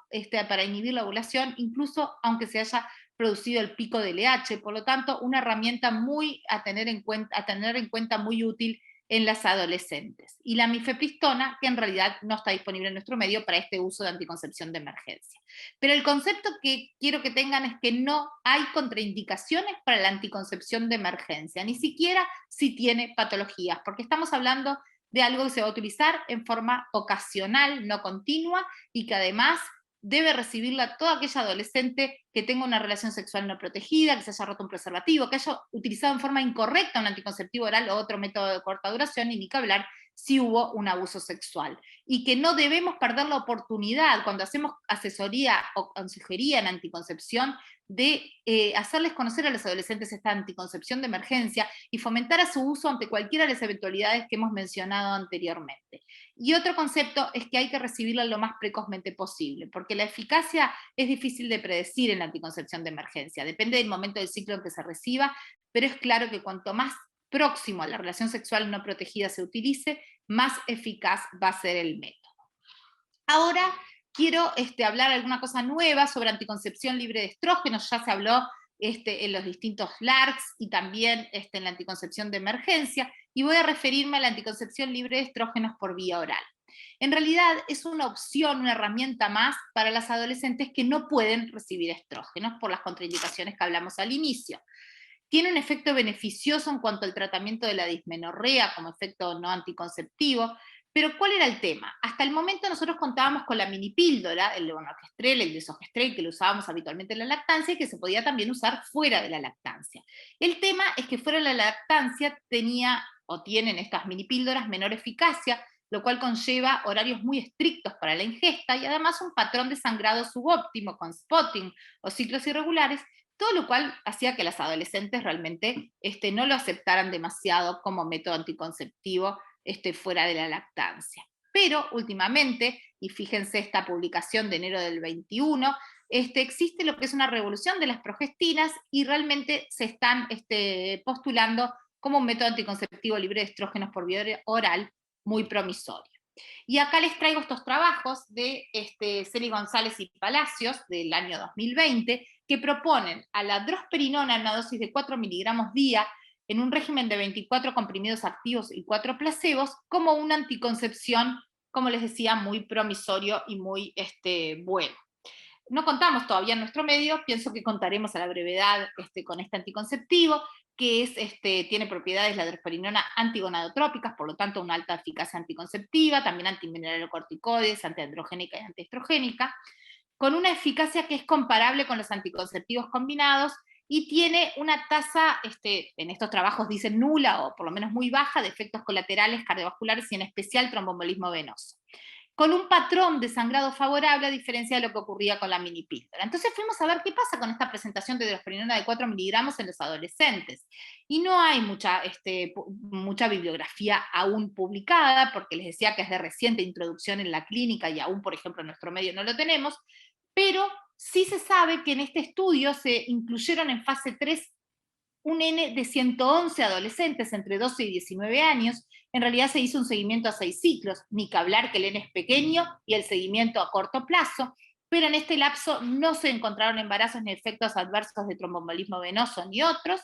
para inhibir la ovulación, incluso aunque se haya producido el pico del LH, por lo tanto, una herramienta muy a tener en cuenta muy útil en las adolescentes. Y la mifepristona, que en realidad no está disponible en nuestro medio para este uso de anticoncepción de emergencia. Pero el concepto que quiero que tengan es que no hay contraindicaciones para la anticoncepción de emergencia, ni siquiera si tiene patologías, porque estamos hablando de algo que se va a utilizar en forma ocasional, no continua, y que además debe recibirla toda aquella adolescente que tenga una relación sexual no protegida, que se haya roto un preservativo, que haya utilizado en forma incorrecta un anticonceptivo oral o otro método de corta duración, y ni que hablar si hubo un abuso sexual. Y que no debemos perder la oportunidad, cuando hacemos asesoría o consejería en anticoncepción, de hacerles conocer a los adolescentes esta anticoncepción de emergencia y fomentar a su uso ante cualquiera de las eventualidades que hemos mencionado anteriormente. Y otro concepto es que hay que recibirla lo más precozmente posible, porque la eficacia es difícil de predecir en la anticoncepción de emergencia, depende del momento del ciclo en que se reciba, pero es claro que cuanto más próximo a la relación sexual no protegida se utilice, más eficaz va a ser el método. Ahora quiero hablar alguna cosa nueva sobre anticoncepción libre de estrógenos. Ya se habló en los distintos LARCs y también en la anticoncepción de emergencia, y voy a referirme a la anticoncepción libre de estrógenos por vía oral. En realidad es una opción, una herramienta más para las adolescentes que no pueden recibir estrógenos por las contraindicaciones que hablamos al inicio. Tiene un efecto beneficioso en cuanto al tratamiento de la dismenorrea como efecto no anticonceptivo, pero ¿cuál era el tema? Hasta el momento nosotros contábamos con la minipíldora, el levonorgestrel, el desogestrel, que lo usábamos habitualmente en la lactancia y que se podía también usar fuera de la lactancia. El tema es que fuera de la lactancia tienen estas minipíldoras menor eficacia, lo cual conlleva horarios muy estrictos para la ingesta y además un patrón de sangrado subóptimo con spotting o ciclos irregulares, todo lo cual hacía que las adolescentes realmente no lo aceptaran demasiado como método anticonceptivo fuera de la lactancia. Pero últimamente, y fíjense esta publicación de enero del 21, existe lo que es una revolución de las progestinas y realmente se están postulando como un método anticonceptivo libre de estrógenos por vía oral muy promisorio. Y acá les traigo estos trabajos de Celi González y Palacios del año 2020, que proponen a la drosperinona en una dosis de 4 miligramos día en un régimen de 24 comprimidos activos y 4 placebos como una anticoncepción, como les decía, muy promisorio y muy bueno. No contamos todavía en nuestro medio, pienso que contaremos a la brevedad con este anticonceptivo, que tiene propiedades, la drosperinona, antigonadotrópicas, por lo tanto una alta eficacia anticonceptiva, también antimineralocorticoides, antiandrogénica y antiestrogénica, con una eficacia que es comparable con los anticonceptivos combinados, y tiene una tasa, en estos trabajos dicen nula o por lo menos muy baja, de efectos colaterales cardiovasculares y en especial tromboembolismo venoso, con un patrón de sangrado favorable a diferencia de lo que ocurría con la minipíldora. Entonces fuimos a ver qué pasa con esta presentación de drosperinona de 4 miligramos en los adolescentes. Y no hay mucha bibliografía aún publicada, porque les decía que es de reciente introducción en la clínica y aún, por ejemplo, en nuestro medio no lo tenemos, pero sí se sabe que en este estudio se incluyeron en fase 3 un N de 111 adolescentes entre 12 y 19 años. En realidad se hizo un seguimiento a 6 ciclos, ni que hablar que el N es pequeño y el seguimiento a corto plazo, pero en este lapso no se encontraron embarazos ni efectos adversos de tromboembolismo venoso ni otros.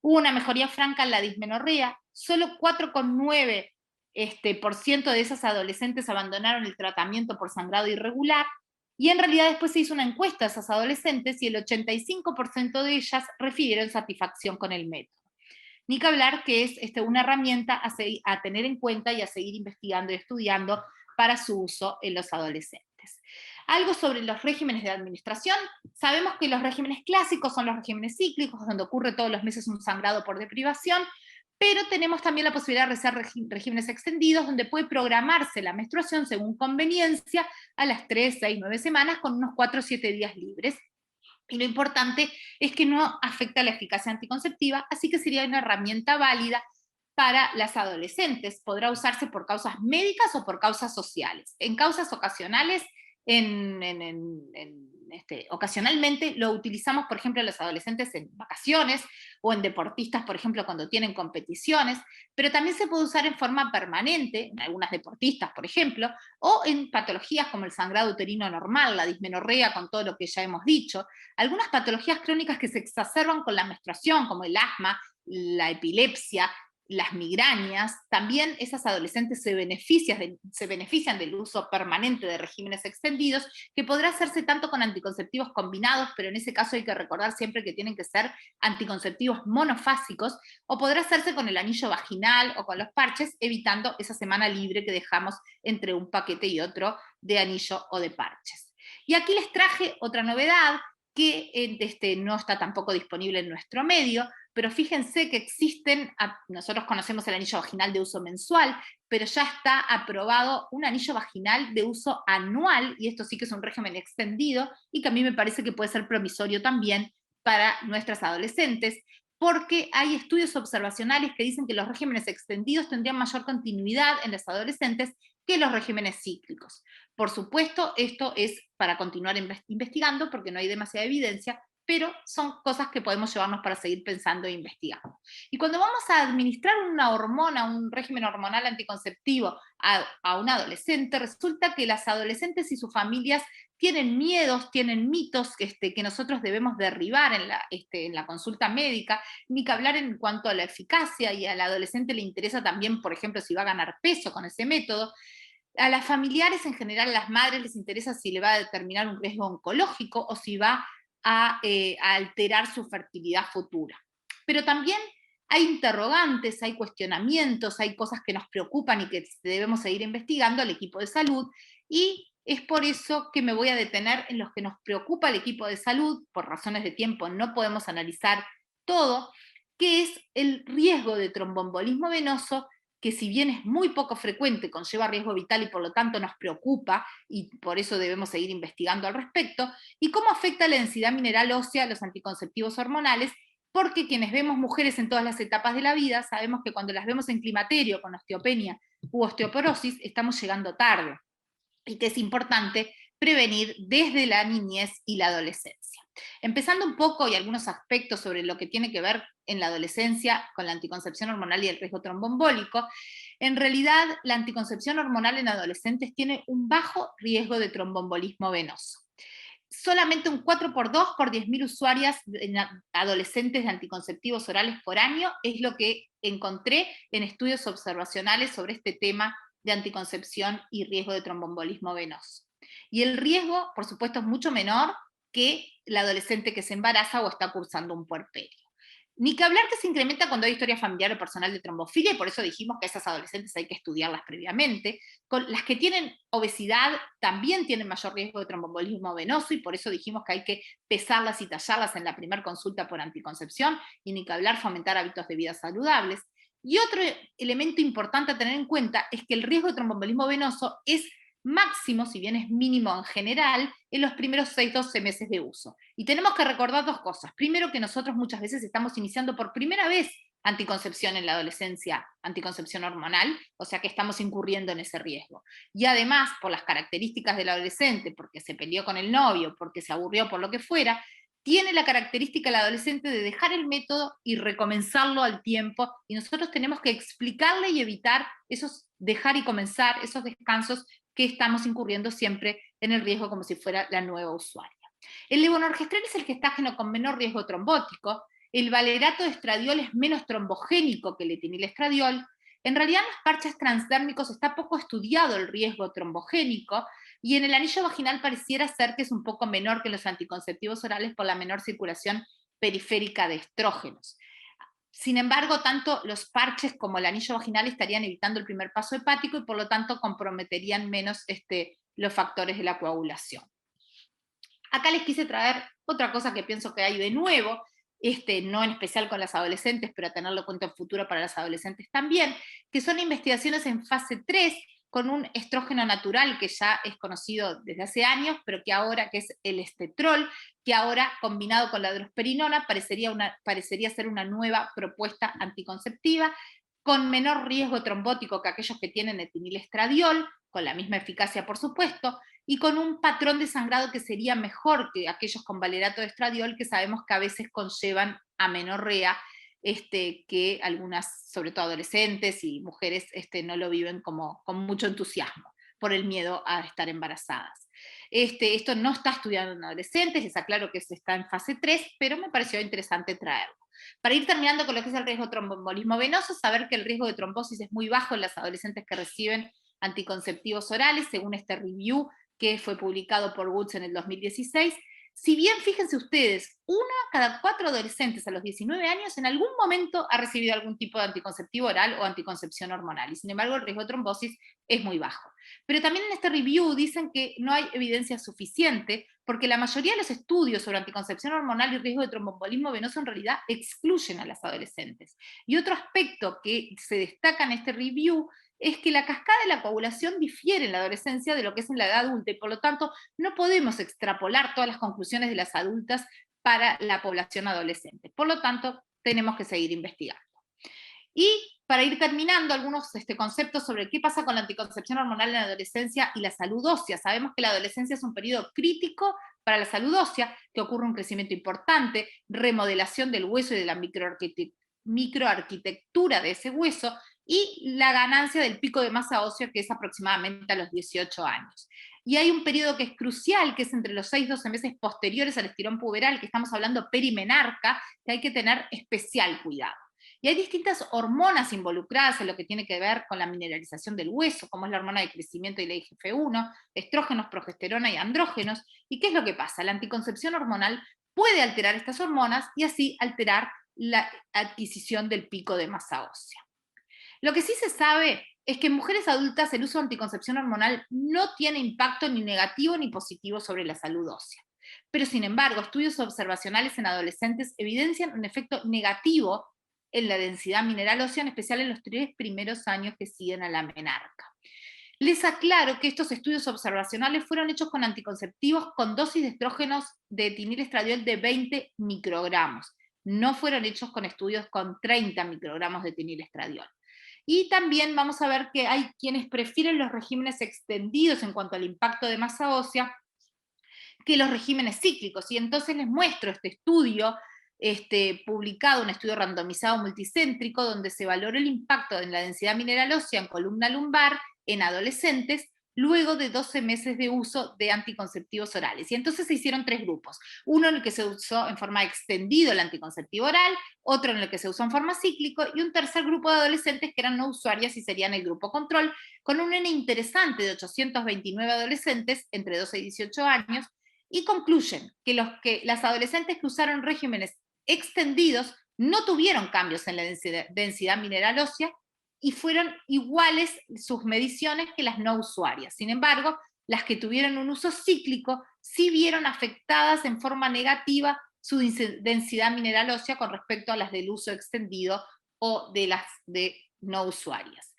Hubo una mejoría franca en la dismenorrea, solo 4,9% de esas adolescentes abandonaron el tratamiento por sangrado irregular, y en realidad después se hizo una encuesta a esas adolescentes y el 85% de ellas refirieron satisfacción con el método. Ni que hablar que es una herramienta a tener en cuenta y a seguir investigando y estudiando para su uso en los adolescentes. Algo sobre los regímenes de administración. Sabemos que los regímenes clásicos son los regímenes cíclicos, donde ocurre todos los meses un sangrado por deprivación, pero tenemos también la posibilidad de realizar regímenes extendidos, donde puede programarse la menstruación según conveniencia a las 3, 6, 9 semanas, con unos 4 o 7 días libres. Y lo importante es que no afecta la eficacia anticonceptiva, así que sería una herramienta válida para las adolescentes. Podrá usarse por causas médicas o por causas sociales. En causas ocasionales, ocasionalmente lo utilizamos, por ejemplo, los adolescentes en vacaciones o en deportistas, por ejemplo, cuando tienen competiciones, pero también se puede usar en forma permanente, en algunas deportistas, por ejemplo, o en patologías como el sangrado uterino normal, la dismenorrea, con todo lo que ya hemos dicho, algunas patologías crónicas que se exacerban con la menstruación, como el asma, la epilepsia, las migrañas. También esas adolescentes se benefician del uso permanente de regímenes extendidos, que podrá hacerse tanto con anticonceptivos combinados, pero en ese caso hay que recordar siempre que tienen que ser anticonceptivos monofásicos, o podrá hacerse con el anillo vaginal o con los parches, evitando esa semana libre que dejamos entre un paquete y otro de anillo o de parches. Y aquí les traje otra novedad que no está tampoco disponible en nuestro medio, pero fíjense que existen, nosotros conocemos el anillo vaginal de uso mensual, pero ya está aprobado un anillo vaginal de uso anual, y esto sí que es un régimen extendido, y que a mí me parece que puede ser promisorio también para nuestras adolescentes, porque hay estudios observacionales que dicen que los regímenes extendidos tendrían mayor continuidad en las adolescentes que los regímenes cíclicos. Por supuesto, esto es para continuar investigando, porque no hay demasiada evidencia, pero son cosas que podemos llevarnos para seguir pensando e investigando. Y cuando vamos a administrar una hormona, un régimen hormonal anticonceptivo a un adolescente, resulta que las adolescentes y sus familias tienen miedos, tienen mitos que nosotros debemos derribar en la consulta médica, ni que hablar en cuanto a la eficacia, y al adolescente le interesa también, por ejemplo, si va a ganar peso con ese método. A las familiares en general, a las madres les interesa si le va a determinar un riesgo oncológico o si va a alterar su fertilidad futura. Pero también hay interrogantes, hay cuestionamientos, hay cosas que nos preocupan y que debemos seguir investigando al equipo de salud, y es por eso que me voy a detener en los que nos preocupa al equipo de salud. Por razones de tiempo no podemos analizar todo, que es el riesgo de tromboembolismo venoso, que si bien es muy poco frecuente, conlleva riesgo vital y por lo tanto nos preocupa, y por eso debemos seguir investigando al respecto, y cómo afecta la densidad mineral ósea a los anticonceptivos hormonales, porque quienes vemos mujeres en todas las etapas de la vida, sabemos que cuando las vemos en climaterio, con osteopenia u osteoporosis, estamos llegando tarde, y que es importante prevenir desde la niñez y la adolescencia. Empezando un poco y algunos aspectos sobre lo que tiene que ver en la adolescencia con la anticoncepción hormonal y el riesgo tromboembólico, en realidad la anticoncepción hormonal en adolescentes tiene un bajo riesgo de tromboembolismo venoso. Solamente un 4x2 por 10.000 usuarias adolescentes de anticonceptivos orales por año es lo que encontré en estudios observacionales sobre este tema de anticoncepción y riesgo de tromboembolismo venoso. Y el riesgo, por supuesto, es mucho menor que la adolescente que se embaraza o está cursando un puerperio. Ni que hablar que se incrementa cuando hay historia familiar o personal de trombofilia, y por eso dijimos que a esas adolescentes hay que estudiarlas previamente. Con las que tienen obesidad también tienen mayor riesgo de tromboembolismo venoso, y por eso dijimos que hay que pesarlas y tallarlas en la primera consulta por anticoncepción, y ni que hablar fomentar hábitos de vida saludables. Y otro elemento importante a tener en cuenta es que el riesgo de tromboembolismo venoso es máximo, si bien es mínimo en general, en los primeros 6-12 meses de uso. Y tenemos que recordar dos cosas. Primero, que nosotros muchas veces estamos iniciando por primera vez anticoncepción en la adolescencia, anticoncepción hormonal, o sea que estamos incurriendo en ese riesgo. Y además, por las características del adolescente, porque se peleó con el novio, porque se aburrió, por lo que fuera, tiene la característica el adolescente de dejar el método y recomenzarlo al tiempo, y nosotros tenemos que explicarle y evitar esos dejar y comenzar, esos descansos que estamos incurriendo siempre en el riesgo como si fuera la nueva usuaria. El levonorgestrel es el gestágeno con menor riesgo trombótico, el valerato de estradiol es menos trombogénico que el etinilestradiol. En realidad en los parches transdérmicos está poco estudiado el riesgo trombogénico, y en el anillo vaginal pareciera ser que es un poco menor que en los anticonceptivos orales por la menor circulación periférica de estrógenos. Sin embargo, tanto los parches como el anillo vaginal estarían evitando el primer paso hepático y por lo tanto comprometerían menos los factores de la coagulación. Acá les quise traer otra cosa que pienso que hay de nuevo, no en especial con las adolescentes, pero a tenerlo en cuenta en futuro para las adolescentes también, que son investigaciones en fase 3, con un estrógeno natural que ya es conocido desde hace años, pero que ahora, que es el estetrol, que ahora combinado con la drosperinona parecería ser una nueva propuesta anticonceptiva, con menor riesgo trombótico que aquellos que tienen etinilestradiol, con la misma eficacia por supuesto, y con un patrón de sangrado que sería mejor que aquellos con valerato de estradiol, que sabemos que a veces conllevan amenorrea, que algunas, sobre todo adolescentes y mujeres, no lo viven con mucho entusiasmo por el miedo a estar embarazadas. Esto no está estudiado en adolescentes, les aclaro que se está en fase 3, pero me pareció interesante traerlo. Para ir terminando con lo que es el riesgo de tromboembolismo venoso, saber que el riesgo de trombosis es muy bajo en las adolescentes que reciben anticonceptivos orales, según este review que fue publicado por Woods en el 2016, si bien, fíjense ustedes, 1 cada 4 adolescentes a los 19 años en algún momento ha recibido algún tipo de anticonceptivo oral o anticoncepción hormonal, y sin embargo el riesgo de trombosis es muy bajo. Pero también en este review dicen que no hay evidencia suficiente, porque la mayoría de los estudios sobre anticoncepción hormonal y riesgo de tromboembolismo venoso en realidad excluyen a las adolescentes. Y otro aspecto que se destaca en este review es que la cascada de la coagulación difiere en la adolescencia de lo que es en la edad adulta, y por lo tanto no podemos extrapolar todas las conclusiones de las adultas para la población adolescente. Por lo tanto, tenemos que seguir investigando. Y para ir terminando, algunos conceptos sobre qué pasa con la anticoncepción hormonal en la adolescencia y la salud ósea. Sabemos que la adolescencia es un periodo crítico para la salud ósea, que ocurre un crecimiento importante, remodelación del hueso y de la microarquitectura de ese hueso, y la ganancia del pico de masa ósea, que es aproximadamente a los 18 años. Y hay un periodo que es crucial, que es entre los 6 y 12 meses posteriores al estirón puberal, que estamos hablando perimenarca, que hay que tener especial cuidado. Y hay distintas hormonas involucradas en lo que tiene que ver con la mineralización del hueso, como es la hormona de crecimiento y la IGF-1, estrógenos, progesterona y andrógenos. ¿Y qué es lo que pasa? La anticoncepción hormonal puede alterar estas hormonas y así alterar la adquisición del pico de masa ósea. Lo que sí se sabe es que en mujeres adultas el uso de anticoncepción hormonal no tiene impacto ni negativo ni positivo sobre la salud ósea. Pero sin embargo, estudios observacionales en adolescentes evidencian un efecto negativo en la densidad mineral ósea, en especial en los 3 primeros años que siguen a la menarca. Les aclaro que estos estudios observacionales fueron hechos con anticonceptivos con dosis de estrógenos de etinilestradiol de 20 microgramos. No fueron hechos con estudios con 30 microgramos de etinilestradiol. Y también vamos a ver que hay quienes prefieren los regímenes extendidos en cuanto al impacto de masa ósea que los regímenes cíclicos. Y entonces les muestro este estudio publicado, un estudio randomizado multicéntrico, donde se valoró el impacto en la densidad mineral ósea en columna lumbar en adolescentes luego de 12 meses de uso de anticonceptivos orales. Y entonces se hicieron 3 grupos. Uno en el que se usó en forma extendida el anticonceptivo oral, otro en el que se usó en forma cíclico, y un tercer grupo de adolescentes que eran no usuarias y serían el grupo control, con un N interesante de 829 adolescentes entre 12 y 18 años, y concluyen que las adolescentes que usaron regímenes extendidos no tuvieron cambios en la densidad mineral ósea, y fueron iguales sus mediciones que las no usuarias. Sin embargo, las que tuvieron un uso cíclico sí vieron afectadas en forma negativa su densidad mineral ósea con respecto a las del uso extendido o de las de no usuarias.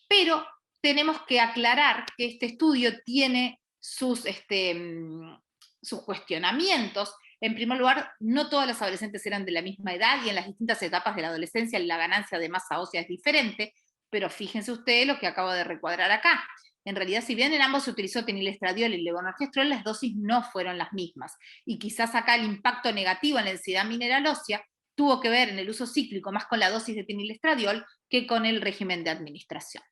Pero tenemos que aclarar que este estudio tiene sus cuestionamientos. En primer lugar, no todas las adolescentes eran de la misma edad, y en las distintas etapas de la adolescencia la ganancia de masa ósea es diferente, pero fíjense ustedes lo que acabo de recuadrar acá. En realidad, si bien en ambos se utilizó etinilestradiol y levonorgestrel, las dosis no fueron las mismas, y quizás acá el impacto negativo en la densidad mineral ósea tuvo que ver en el uso cíclico más con la dosis de etinilestradiol que con el régimen de administración.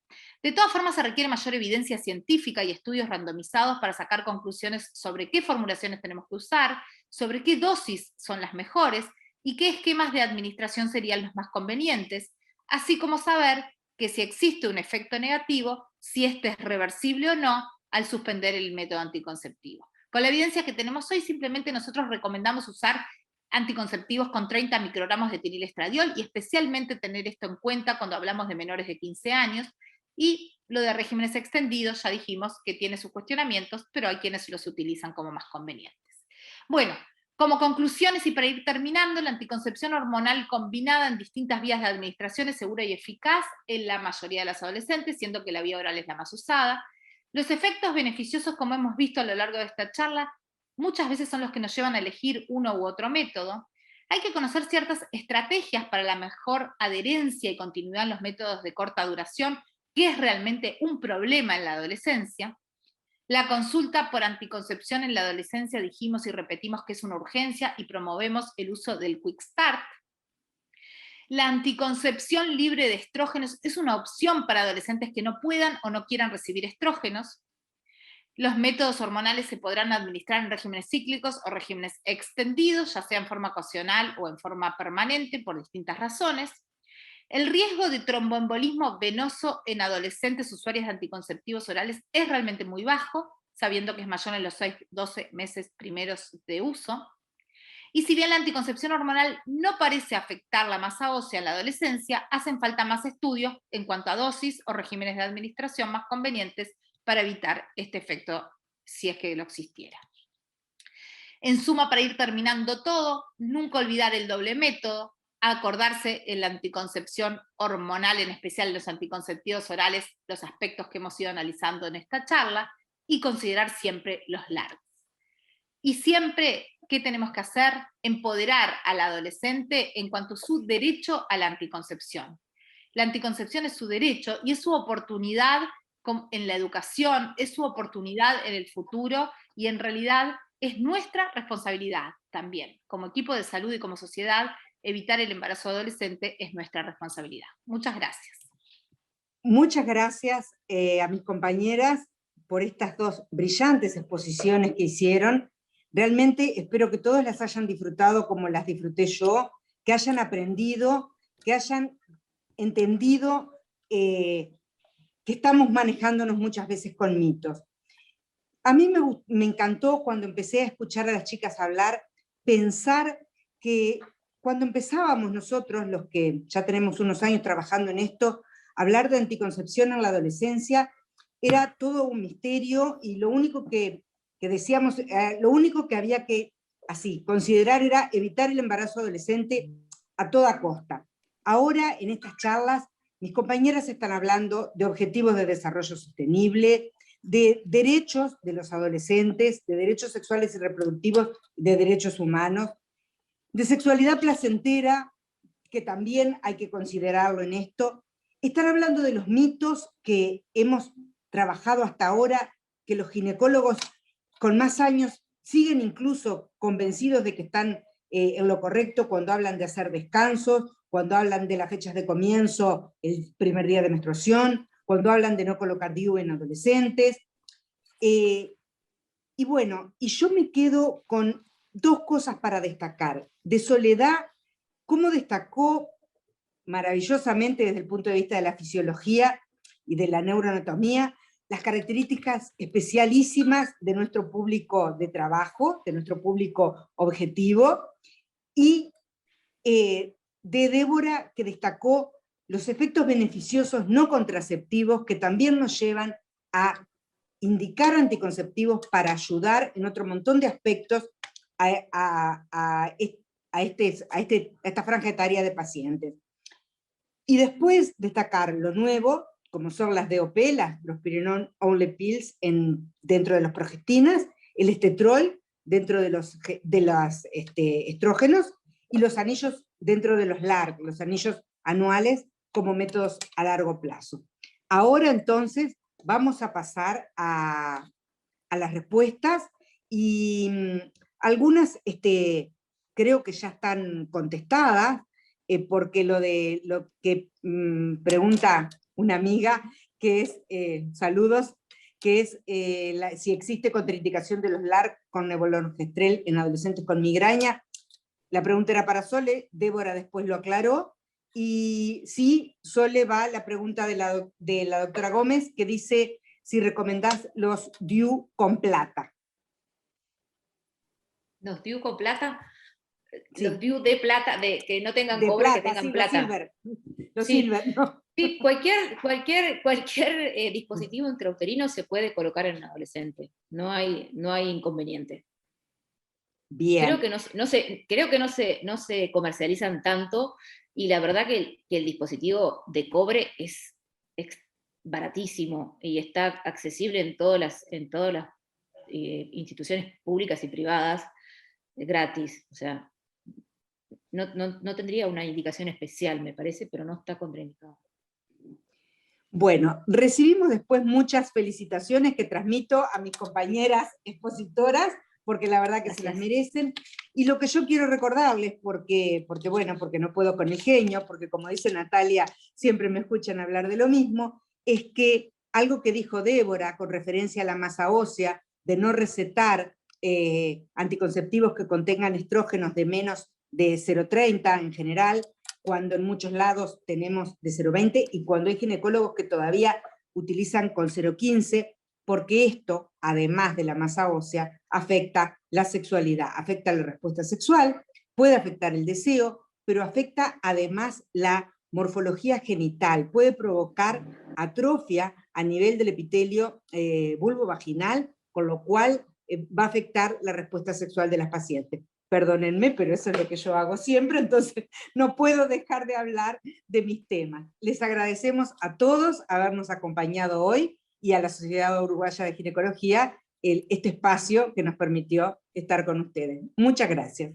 De todas formas, se requiere mayor evidencia científica y estudios randomizados para sacar conclusiones sobre qué formulaciones tenemos que usar, sobre qué dosis son las mejores y qué esquemas de administración serían los más convenientes, así como saber que si existe un efecto negativo, si este es reversible o no al suspender el método anticonceptivo. Con la evidencia que tenemos hoy, simplemente nosotros recomendamos usar anticonceptivos con 30 microgramos de etinilestradiol, y especialmente tener esto en cuenta cuando hablamos de menores de 15 años, y lo de regímenes extendidos ya dijimos que tiene sus cuestionamientos, pero hay quienes los utilizan como más convenientes. Bueno, Como conclusiones y para ir terminando, la anticoncepción hormonal combinada en distintas vías de administración es segura y eficaz en la mayoría de las adolescentes, siendo que la vía oral es la más usada. Los efectos beneficiosos, como hemos visto a lo largo de esta charla, muchas veces son los que nos llevan a elegir uno u otro método. Hay que conocer ciertas estrategias para la mejor adherencia y continuidad en los métodos de corta duración, que es realmente un problema en la adolescencia. La consulta por anticoncepción en la adolescencia dijimos y repetimos que es una urgencia y promovemos el uso del Quick Start. La anticoncepción libre de estrógenos es una opción para adolescentes que no puedan o no quieran recibir estrógenos. Los métodos hormonales se podrán administrar en regímenes cíclicos o regímenes extendidos, ya sea en forma ocasional o en forma permanente, por distintas razones. El riesgo de tromboembolismo venoso en adolescentes usuarios de anticonceptivos orales es realmente muy bajo, sabiendo que es mayor en los 12 meses primeros de uso. Y si bien la anticoncepción hormonal no parece afectar la masa ósea en la adolescencia, hacen falta más estudios en cuanto a dosis o regímenes de administración más convenientes para evitar este efecto, si es que lo existiera. En suma, para ir terminando todo, nunca olvidar el doble método, acordarse en la anticoncepción hormonal, en especial los anticonceptivos orales, los aspectos que hemos ido analizando en esta charla, y considerar siempre los largos. Y siempre, ¿qué tenemos que hacer? Empoderar al adolescente en cuanto a su derecho a la anticoncepción. La anticoncepción es su derecho y es su oportunidad en la educación, es su oportunidad en el futuro, y en realidad es nuestra responsabilidad también. Como equipo de salud y como sociedad, evitar el embarazo adolescente es nuestra responsabilidad. Muchas gracias. Muchas gracias a mis compañeras por estas dos brillantes exposiciones que hicieron. Realmente espero que todos las hayan disfrutado como las disfruté yo, que hayan aprendido, que hayan entendido que estamos manejándonos muchas veces con mitos. A mí me encantó cuando empecé a escuchar a las chicas hablar, pensar que cuando empezábamos nosotros, los que ya tenemos unos años trabajando en esto, hablar de anticoncepción en la adolescencia era todo un misterio, y lo único que decíamos, lo único que había que considerar era evitar el embarazo adolescente a toda costa. Ahora, en estas charlas, mis compañeras están hablando de objetivos de desarrollo sostenible, de derechos de los adolescentes, de derechos sexuales y reproductivos, de derechos humanos, de sexualidad placentera, que también hay que considerarlo en esto. Están hablando de los mitos que hemos trabajado hasta ahora, que los ginecólogos con más años siguen incluso convencidos de que están en lo correcto cuando hablan de hacer descansos, cuando hablan de las fechas de comienzo, el primer día de menstruación, cuando hablan de no colocar DIU en adolescentes. Y bueno, y yo me quedo con dos cosas para destacar. De Soledad, cómo destacó maravillosamente desde el punto de vista de la fisiología y de la neuroanatomía, las características especialísimas de nuestro público de trabajo, de nuestro público objetivo, y de Débora, que destacó los efectos beneficiosos no contraceptivos que también nos llevan a indicar anticonceptivos para ayudar en otro montón de aspectos a esta franja etaria de pacientes. Y después destacar lo nuevo, como son las DOP, los Pyrenon Only Pills dentro de las progestinas, el estetrol dentro de los estrógenos, y los anillos dentro de los LARC, los anillos anuales como métodos a largo plazo. Ahora entonces vamos a pasar a las respuestas, y algunas creo que ya están contestadas, porque lo que pregunta una amiga, que es, saludos, que es si existe contraindicación de los LARC con levonorgestrel en adolescentes con migraña. La pregunta era para Sole, Débora después lo aclaró, y sí, Sole va a la pregunta de la doctora Gómez, que dice si recomendás los DIU con plata. ¿Los DIU con plata? Sí. Los DIU de plata, que no tengan de cobre, plata, que tengan sí, plata. Los Sí. silver, ¿no? Sí, cualquier dispositivo intrauterino se puede colocar en un adolescente. No hay inconveniente. Bien. Creo que no se comercializan tanto, y la verdad que el dispositivo de cobre es baratísimo y está accesible en todas las instituciones públicas y privadas, gratis. O sea, no tendría una indicación especial, me parece, pero no está contraindicado. Bueno, recibimos después muchas felicitaciones que transmito a mis compañeras expositoras, porque la verdad que Gracias. se las merecen. Y lo que yo quiero recordarles, porque no puedo con el genio, porque como dice Natalia, siempre me escuchan hablar de lo mismo, es que algo que dijo Débora con referencia a la masa ósea, de no recetar anticonceptivos que contengan estrógenos de menos de 0,30 en general, cuando en muchos lados tenemos de 0,20 y cuando hay ginecólogos que todavía utilizan con 0,15, porque esto, además de la masa ósea, afecta la sexualidad, afecta la respuesta sexual, puede afectar el deseo, pero afecta además la morfología genital, puede provocar atrofia a nivel del epitelio vulvovaginal, con lo cual va a afectar la respuesta sexual de las pacientes. Perdónenme, pero eso es lo que yo hago siempre, entonces no puedo dejar de hablar de mis temas. Les agradecemos a todos habernos acompañado hoy y a la Sociedad Uruguaya de Ginecología este espacio que nos permitió estar con ustedes. Muchas gracias.